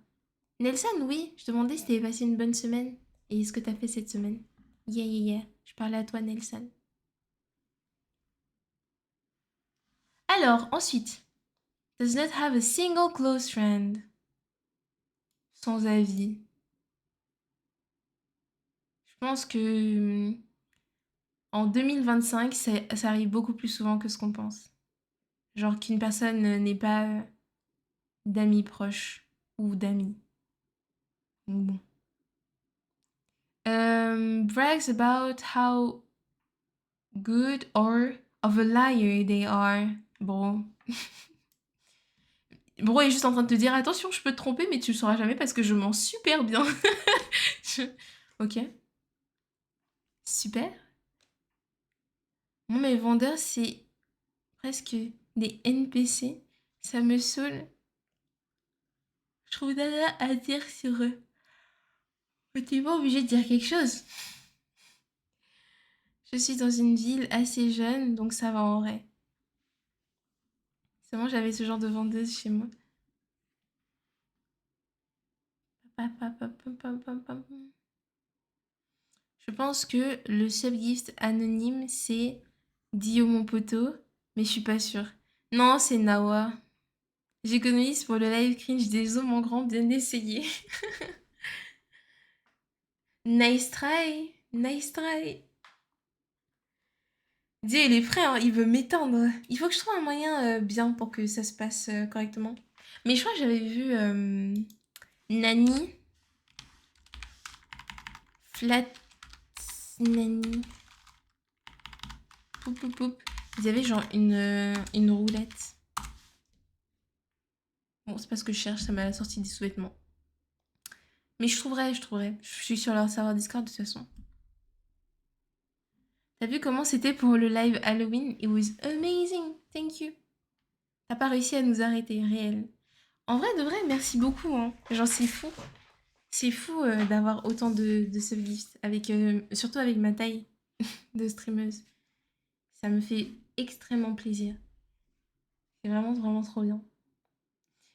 A: Nelson, oui, je demandais si t'avais passé une bonne semaine. Et ce que t'as fait cette semaine. Yeah, yeah, yeah. Je parlais à toi, Nelson. Alors, ensuite. Does not have a single close friend. Sans avis. Je pense que en 2025, ça arrive beaucoup plus souvent que ce qu'on pense. Genre qu'une personne n'ait pas d'amis proches ou d'amis. Donc bon. Brags about how good or of a liar they are. Bon. Bro est juste en train de te dire attention, je peux te tromper, mais tu le sauras jamais parce que je mens super bien. Je- Ok, super. Moi, mes vendeurs, c'est presque des NPC. Ça me saoule. Je trouve nada à dire sur eux. Mais t'es pas obligé de dire quelque chose. Je suis dans une ville assez jeune, donc ça va en vrai. C'est bon, j'avais ce genre de vendeuse chez moi. Je pense que le subgift anonyme, c'est Dio mon poteau, mais je suis pas sûre. Non, c'est Nawa. J'économise pour le live cringe des os, mon grand, bien essayé. Nice try, nice try. Dieu, il est prêt, hein, il veut m'éteindre. Il faut que je trouve un moyen bien pour que ça se passe correctement. Mais je crois que j'avais vu Nani, Flat Nani. poup, poup, poup. Ils avaient genre une roulette. Bon, c'est pas ce que je cherche, ça m'a sorti des sous-vêtements. Mais je trouverai. Je suis sur leur serveur Discord de toute façon. T'as vu comment c'était pour le live Halloween? It was amazing, thank you. T'as pas réussi à nous arrêter, réel. En vrai, de vrai, merci beaucoup. Hein. Genre, c'est fou. C'est fou d'avoir autant de subgifts, avec, surtout avec ma taille de streameuse. Ça me fait extrêmement plaisir. C'est vraiment, vraiment trop bien.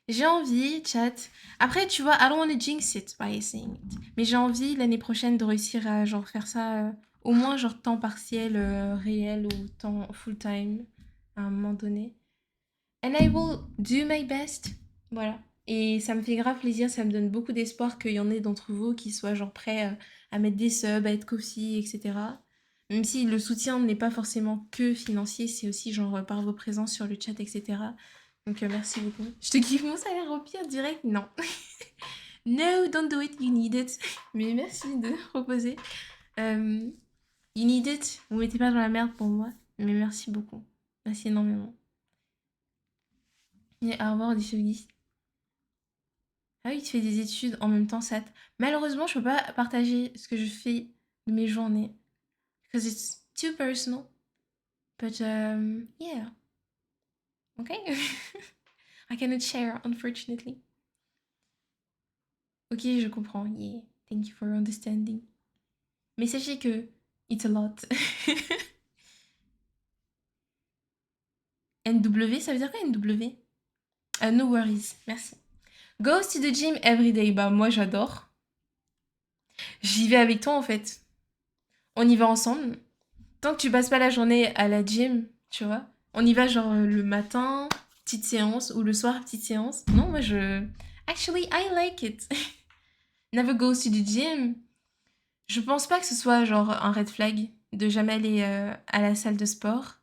A: J'ai envie, chat. Après, tu vois, I don't want to jinx it by saying it. Mais j'ai envie l'année prochaine de réussir à genre faire ça au moins genre temps partiel réel ou temps full time à un moment donné. And I will do my best. Voilà. Et ça me fait grave plaisir, ça me donne beaucoup d'espoir qu'il y en ait d'entre vous qui soient genre prêts à mettre des subs, à être coffee, etc. Même si le soutien n'est pas forcément que financier, c'est aussi genre par vos présences sur le chat, etc. Donc merci beaucoup. Je te kiffe mon salaire au pire direct? Non. No, don't do it, you need it. Mais merci de proposer. You need it. Vous mettez pas dans la merde pour moi. Mais merci beaucoup. Merci énormément. Et au revoir des chevilles. Ah oui, tu fais des études en même temps, ça. Malheureusement, je peux pas partager ce que je fais de mes journées. Because it's too personal. But yeah. Okay. I cannot share, unfortunately. Ok, je comprends. Yeah. Thank you for understanding. Mais sachez que it's a lot. NW, ça veut dire quoi NW? No worries, merci. Goes to the gym every day. Bah moi j'adore. J'y vais avec toi en fait. On y va ensemble. Tant que tu passes pas la journée à la gym, tu vois. On y va genre le matin, petite séance, ou le soir, petite séance. Non, moi je... Actually, I like it. Never goes to the gym. Je pense pas que ce soit genre un red flag de jamais aller à la salle de sport.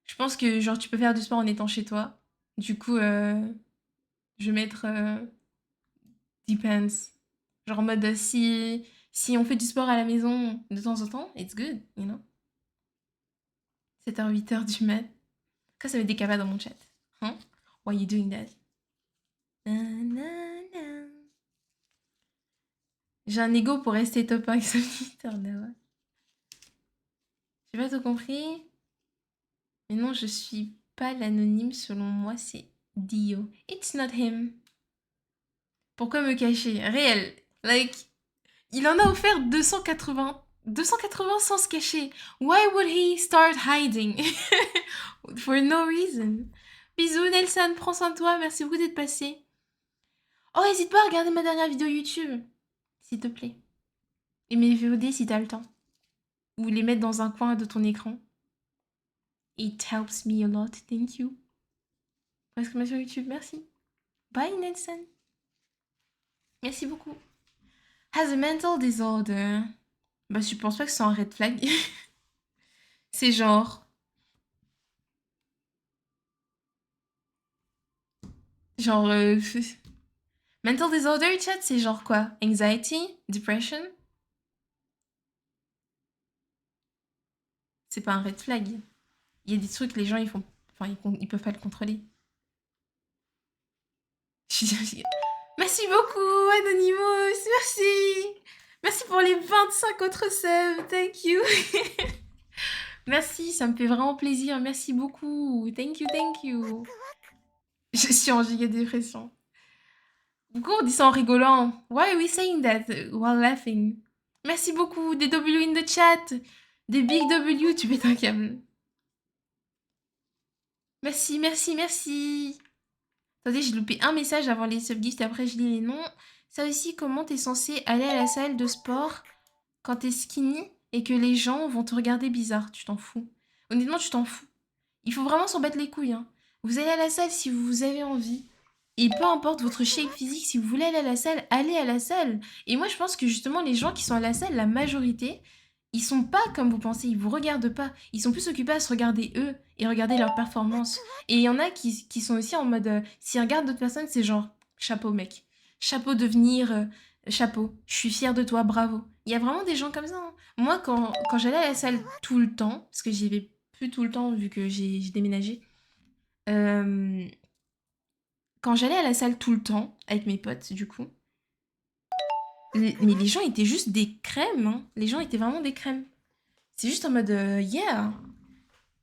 A: Je pense que genre tu peux faire du sport en étant chez toi. Du coup, je vais mettre depends. Genre en mode si on fait du sport à la maison de temps en temps, it's good, you know. 7h, 8h du mat. Quand ça met des capas dans mon chat. Hein? Why you doing that? Na, na, na. J'ai un ego pour rester top 1 avec solitaire, là. J'ai pas tout compris. Mais non, je suis pas l'anonyme, selon moi, c'est Dio. It's not him. Pourquoi me cacher? Réel. Like, il en a offert 280. 280 sans se cacher. Why would he start hiding? For no reason. Bisous Nelson, prends soin de toi, merci beaucoup d'être passé. Oh, n'hésite pas à regarder ma dernière vidéo YouTube, s'il te plaît. Et mes VOD si t'as le temps. Ou les mettre dans un coin de ton écran. It helps me a lot, thank you. Exclamation YouTube, merci. Bye Nelson. Merci beaucoup. Has a mental disorder. Bah, je pense pas que c'est un red flag. C'est genre... Genre... Mental disorder, chat, c'est genre quoi? Anxiety? Depression? C'est pas un red flag. Il y a des trucs, les gens, ils font... Enfin, ils peuvent pas le contrôler. Merci beaucoup, Anonymous. Merci. Merci pour les 25 autres subs. Thank you. Merci, ça me fait vraiment plaisir. Merci beaucoup. Thank you, thank you. Je suis en giga dépression. Pourquoi on dit ça en rigolant? Why are we saying that while laughing? Merci beaucoup. Des W in the chat. Des big W, tu pètes un câble. Merci, merci, merci. Attendez, j'ai loupé un message avant les subgifts et après je lis les noms. Ça aussi, comment t'es censé aller à la salle de sport quand t'es skinny et que les gens vont te regarder bizarre? Tu t'en fous. Honnêtement, tu t'en fous. Il faut vraiment s'en battre les couilles. Hein. Vous allez à la salle si vous avez envie. Et peu importe votre shape physique, si vous voulez aller à la salle, allez à la salle. Et moi, je pense que justement, les gens qui sont à la salle, la majorité, ils sont pas comme vous pensez, ils vous regardent pas. Ils sont plus occupés à se regarder eux et regarder leur performance. Et il y en a qui sont aussi en mode, s'ils regardent d'autres personnes, c'est genre, chapeau mec. Chapeau de venir, chapeau. Je suis fière de toi, bravo. Il y a vraiment des gens comme ça. Hein. Moi, quand j'allais à la salle tout le temps, parce que j'y vais plus tout le temps vu que j'ai déménagé. Euh, Quand j'allais à la salle tout le temps avec mes potes, du coup, mais les gens étaient juste des crèmes, hein. Les gens étaient vraiment des crèmes. C'est juste en mode yeah.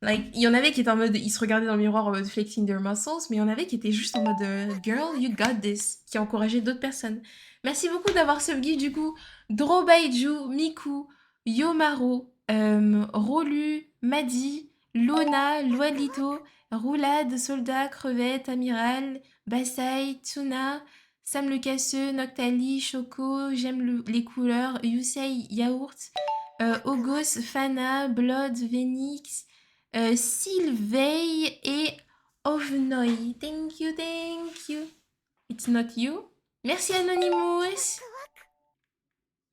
A: Like, il y en avait qui étaient en mode, ils se regardaient dans le miroir en mode flexing their muscles, mais il y en avait qui étaient juste en mode girl, you got this, qui encourageaient d'autres personnes. Merci beaucoup d'avoir subgift du coup. Drobaiju, Miku, Yomaro, Rolu, Madi, Lona, Loalito, Roulade, Soldat, Crevette, Amiral, Basai, Tsuna, Sam le Casseux, Noctali, Choco, J'aime les couleurs, Yusei, Yaourt, Ogos, Fana, Blood, Venix, Sylvey et Ovnoy. Thank you, thank you. It's not you. Merci Anonymous.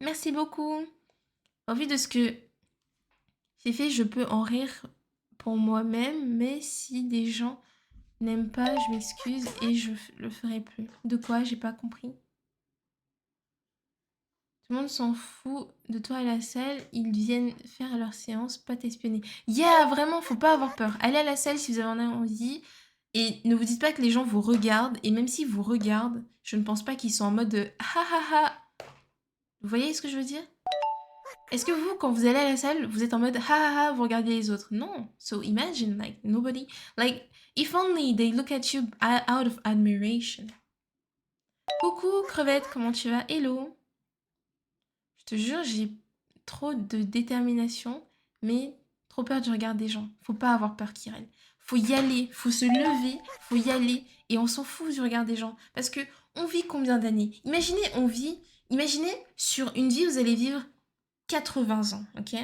A: Merci beaucoup. Au vu de ce que j'ai fait, je peux en rire pour moi-même, mais si des gens n'aiment pas, je m'excuse et je le ferai plus. De quoi? J'ai pas compris. Tout le monde s'en fout de toi à la salle, ils viennent faire leur séance, pas t'espionner. Yeah, vraiment, faut pas avoir peur. Allez à la salle si vous avez envie. Et ne vous dites pas que les gens vous regardent. Et même s'ils vous regardent, je ne pense pas qu'ils sont en mode de ha ha ha. Vous voyez ce que je veux dire? Est-ce que vous, quand vous allez à la salle, vous êtes en mode ha ha ha, vous regardez les autres? Non. So imagine, like, nobody. Like, if only they look at you out of admiration. Coucou, crevette, comment tu vas? Hello. Je te jure, j'ai trop de détermination, mais trop peur du regard des gens. Faut pas avoir peur, Kirel. Faut y aller, faut se lever, faut y aller, et on s'en fout du regard des gens. Parce que on vit combien d'années? Imaginez, sur une vie, vous allez vivre 80 ans, ok?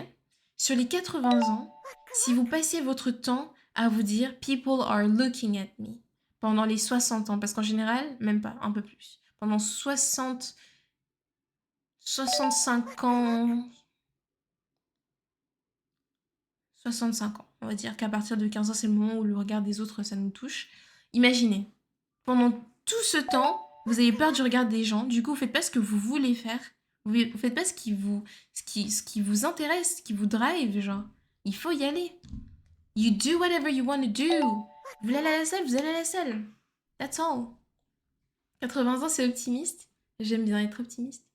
A: Sur les 80 ans, si vous passez votre temps à vous dire people are looking at me pendant les 60 ans, parce qu'en général, même pas, un peu plus. Pendant 65 ans, 65 ans. On va dire qu'à partir de 15 ans, c'est le moment où le regard des autres, ça nous touche. Imaginez, pendant tout ce temps, vous avez peur du regard des gens. Du coup, vous faites pas ce que vous voulez faire. Vous faites pas ce qui vous intéresse, ce qui vous drive, genre. Il faut y aller. You do whatever you want to do. Vous voulez aller à la salle, vous allez à la salle. That's all. 80 ans, c'est optimiste. J'aime bien être optimiste.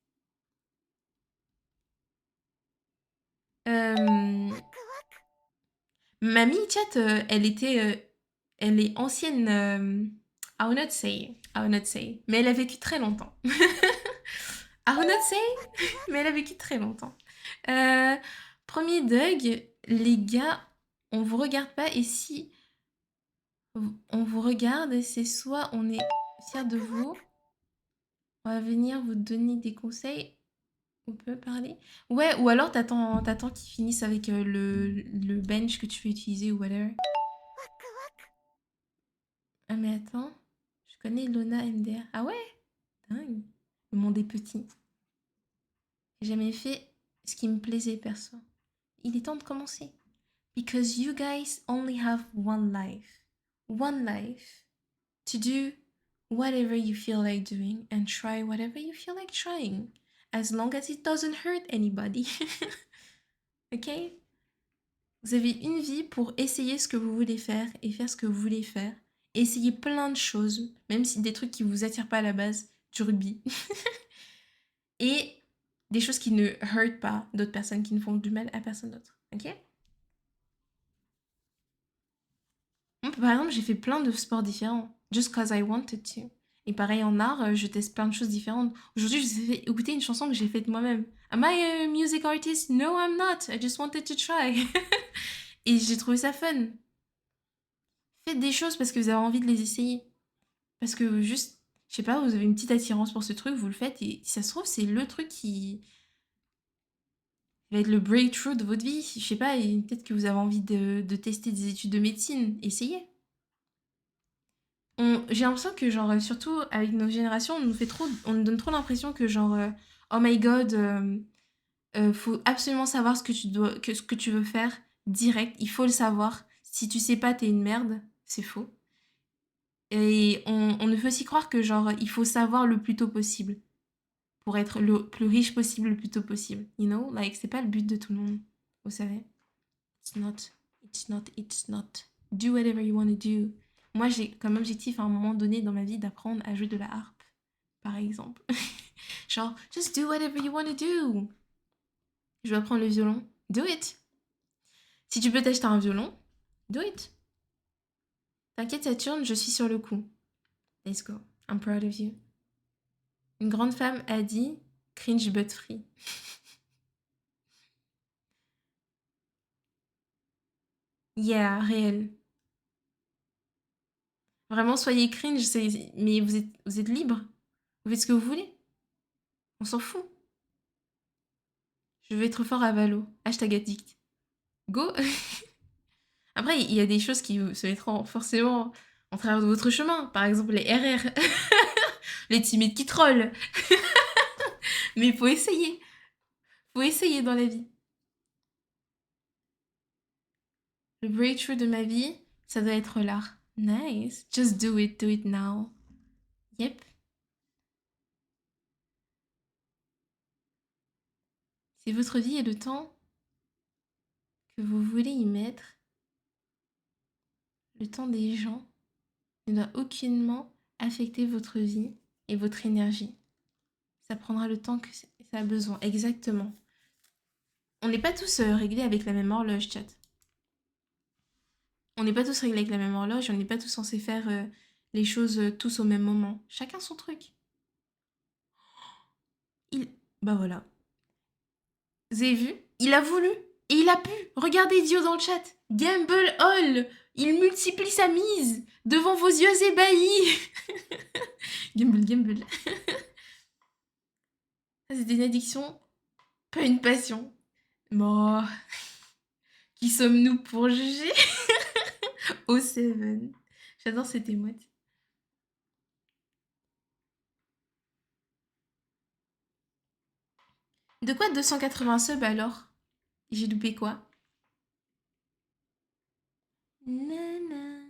A: Mamie, chat, elle est ancienne. I will not say. I will not say. Mais elle a vécu très longtemps. I will not say. Mais elle a vécu très longtemps. Euh, Premier Doug, les gars, on vous regarde pas et si on vous regarde, c'est soit on est fier de vous, on va venir vous donner des conseils, on peut parler. Ouais, ou alors t'attends qu'ils finissent avec le bench que tu veux utiliser ou whatever. Ah mais attends, je connais Lona MDR. Ah ouais? Dingue. Le monde est petit. J'ai jamais fait ce qui me plaisait perso. Il est temps de commencer. Because you guys only have one life. One life. To do whatever you feel like doing and try whatever you feel like trying. As long as it doesn't hurt anybody. Ok? Vous avez une vie pour essayer ce que vous voulez faire et faire ce que vous voulez faire. Essayez plein de choses, même si des trucs qui vous attirent pas à la base, du rugby. Et des choses qui ne hurt pas d'autres personnes, qui ne font du mal à personne d'autre. Ok? Moi, par exemple, j'ai fait plein de sports différents. Just cause I wanted to. Et pareil en art, je teste plein de choses différentes. Aujourd'hui, je vous ai fait écouter une chanson que j'ai faite moi-même. Am I a music artist? No, I'm not. I just wanted to try. Et j'ai trouvé ça fun. Faites des choses parce que vous avez envie de les essayer. Parce que juste, je sais pas, vous avez une petite attirance pour ce truc, vous le faites et si ça se trouve, c'est le truc qui va être le breakthrough de votre vie. Je sais pas, et peut-être que vous avez envie de tester des études de médecine. Essayez. J'ai l'impression que, genre, surtout avec nos générations, on nous donne trop l'impression que, genre, oh my god, faut absolument savoir ce que tu veux faire direct. Il faut le savoir. Si tu sais pas, t'es une merde. C'est faux. Et on nous fait aussi croire que, genre, il faut savoir le plus tôt possible pour être le plus riche possible le plus tôt possible. You know? Like, c'est pas le but de tout le monde. Vous savez? It's not. it's not, it's not. Do whatever you want to do. Moi, j'ai comme objectif à un moment donné dans ma vie d'apprendre à jouer de la harpe, par exemple. Genre, just do whatever you want to do. Je veux apprendre le violon. Do it. Si tu peux t'acheter un violon, do it. T'inquiète, Saturne, je suis sur le coup. Let's go. I'm proud of you. Une grande femme a dit cringe but free. Yeah, réel. Vraiment, soyez cringe, mais vous êtes libre. Vous faites ce que vous voulez. On s'en fout. Je veux être fort à Valo. Hashtag addict. Go. Après, il y a des choses qui se mettront forcément en travers de votre chemin. Par exemple, les RR. Les timides qui trollent. Mais il faut essayer. Faut essayer dans la vie. Le breakthrough de ma vie, ça doit être l'art. Nice. Just do it now. Yep. C'est votre vie et le temps que vous voulez y mettre. Le temps des gens ne doit aucunement affecter votre vie et votre énergie. Ça prendra le temps que ça a besoin. Exactement. On n'est pas tous réglés avec la même horloge, chat. On n'est pas tous réglés avec la même horloge. On n'est pas tous censés faire les choses tous au même moment. Chacun son truc. Bah voilà. Vous avez vu? Il a voulu et il a pu. Regardez Dio dans le chat. Gamble all. Il multiplie sa mise devant vos yeux ébahis. Gamble. Ça, c'est une addiction, pas une passion. Bon. Qui sommes-nous pour juger? Oh, Seven. J'adore cette émote. De quoi 280 subs alors? J'ai loupé quoi? Nana.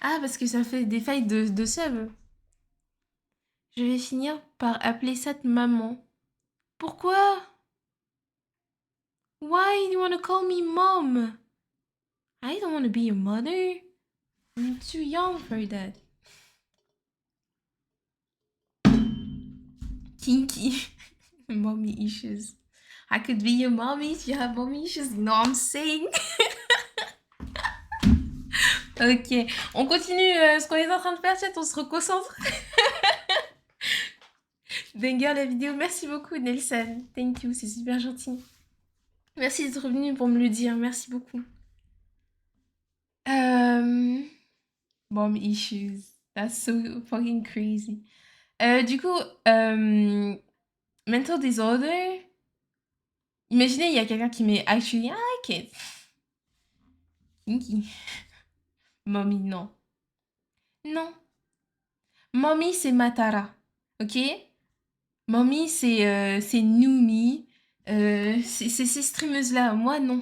A: Ah, parce que ça fait des failles de subs. Je vais finir par appeler ça de maman. Pourquoi? Why do you want to call me mom? I don't want to be your mother. I'm too young for that. Kinky. Mommy issues. I could be your mommy if you have mommy issues. You know what I'm saying? Ok, on continue ce qu'on est en train de faire, chat, on se reconcentre. Banger la vidéo, merci beaucoup Nelson. Thank you, c'est super gentil. Merci d'être venu pour me le dire, merci beaucoup. Mom issues, that's so fucking crazy. Du coup, mental disorder. Imaginez, il y a quelqu'un qui met actually I like it. Kinky. Mommy, non. Non. Mommy, c'est Matara. Ok? Mommy, c'est Numi. C'est ces streameuses-là. Moi, non.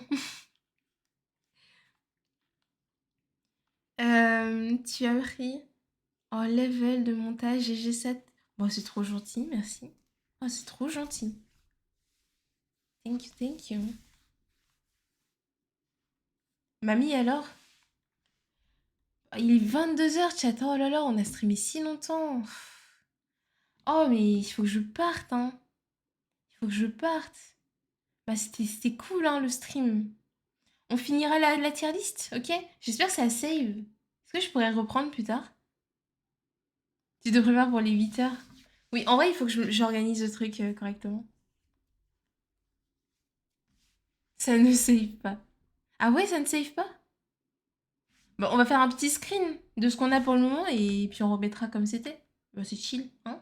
A: Tu as pris en level de montage GG7. Bon, c'est trop gentil, merci. Oh, c'est trop gentil. Thank you. Mamie, alors? Il est 22h, chat. Oh là là, on a streamé si longtemps. Oh, mais il faut que je parte, hein. Il faut que je parte. Bah, c'était cool, hein, le stream. On finira la tier list, ok? J'espère que ça save. Est-ce que je pourrais reprendre plus tard? Tu te prépares pour les 8h? Oui, en vrai, il faut que j'organise le truc correctement. Ça ne save pas. Ah ouais, ça ne save pas? Bon, on va faire un petit screen de ce qu'on a pour le moment et puis on remettra comme c'était. Bah, c'est chill, hein?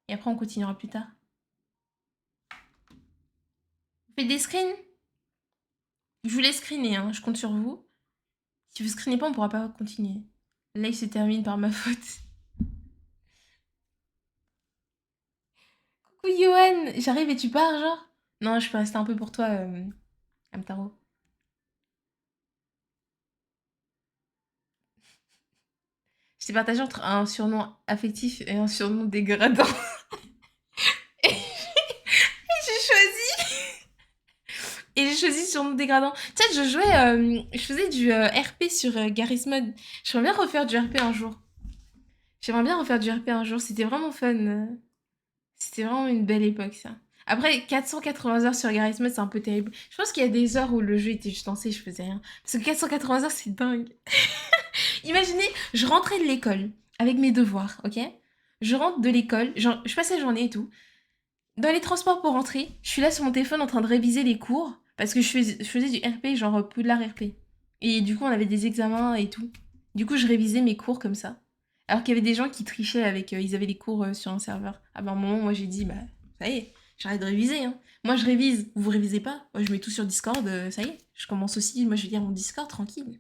A: Et après, on continuera plus tard. Faites des screens? Je voulais screener, hein, je compte sur vous. Si vous screenez pas, on pourra pas continuer. Le live se termine par ma faute. Coucou Yoann, j'arrive et tu pars, genre? Non, je peux rester un peu pour toi, Amtaro. Je t'ai partagé entre un surnom affectif et un surnom dégradant. Et j'ai choisi. Et j'ai choisi surnom dégradant. Tu sais, je faisais du RP sur Garry's Mod. J'aimerais bien refaire du RP un jour. J'aimerais bien refaire du RP un jour. C'était vraiment fun. C'était vraiment une belle époque, ça. Après, 480 heures sur Garry's Mod, c'est un peu terrible. Je pense qu'il y a des heures où le jeu était juste lancé et je faisais rien. Parce que 480 heures, c'est dingue. Imaginez, je rentrais de l'école avec mes devoirs, ok? Je rentre de l'école, je passe la journée et tout. Dans les transports pour rentrer, je suis là sur mon téléphone en train de réviser les cours parce que je faisais du RP, genre Poudlard RP. Et du coup, on avait des examens et tout. Du coup, je révisais mes cours comme ça. Alors qu'il y avait des gens qui trichaient avec. Ils avaient les cours sur un serveur. Ah ben, à un moment, moi, j'ai dit, bah, ça y est, j'arrête de réviser. Hein. Moi, je révise. Vous révisez pas. Moi, je mets tout sur Discord. Ça y est. Je commence aussi. Moi, je vais lire mon Discord tranquille.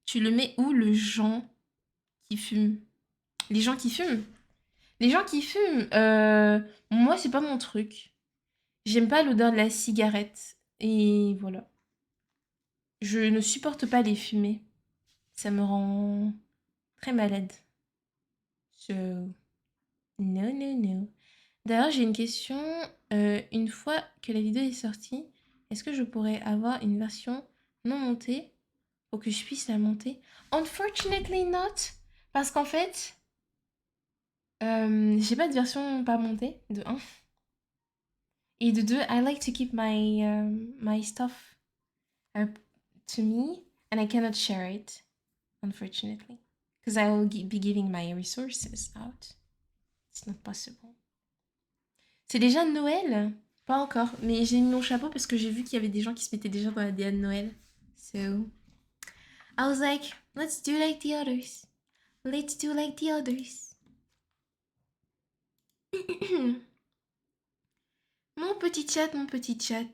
A: Tu le mets où, le gens qui fument? Les gens qui fument? Les gens qui fument, moi, c'est pas mon truc. J'aime pas l'odeur de la cigarette. Et voilà. Je ne supporte pas les fumées. Ça me rend très malade. So, no, no, no. D'ailleurs, j'ai une question. Une fois que la vidéo est sortie, est-ce que je pourrais avoir une version non montée pour que je puisse la monter? Unfortunately not. Parce qu'en fait, j'ai pas de version pas montée, de un. Et de deux, I like to keep my stuff to me, and I cannot share it, unfortunately. Because I will be giving my resources out. It's not possible. C'est déjà Noël? Pas encore, mais j'ai mis mon chapeau parce que j'ai vu qu'il y avait des gens qui se mettaient déjà dans la DA de Noël. So, I was like, let's do like the others. Let's do like the others. Mon petit chat, mon petit chat.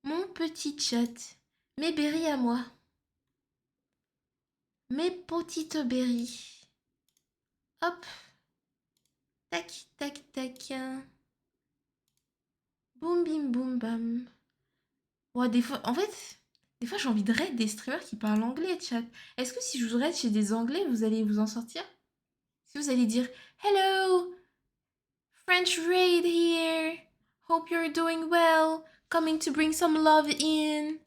A: Mon petit chat. Mes berries à moi. Mes petites berries. Hop. Tac, tac, tac. Boum, bim, boum, bam. Ouais, des fois, en fait, des fois j'ai envie de raid des streamers qui parlent anglais, chat. Est-ce que si je vous raid chez des anglais, vous allez vous en sortir? Si vous allez dire Hello, French raid here. Hope you're doing well. Coming to bring some love in.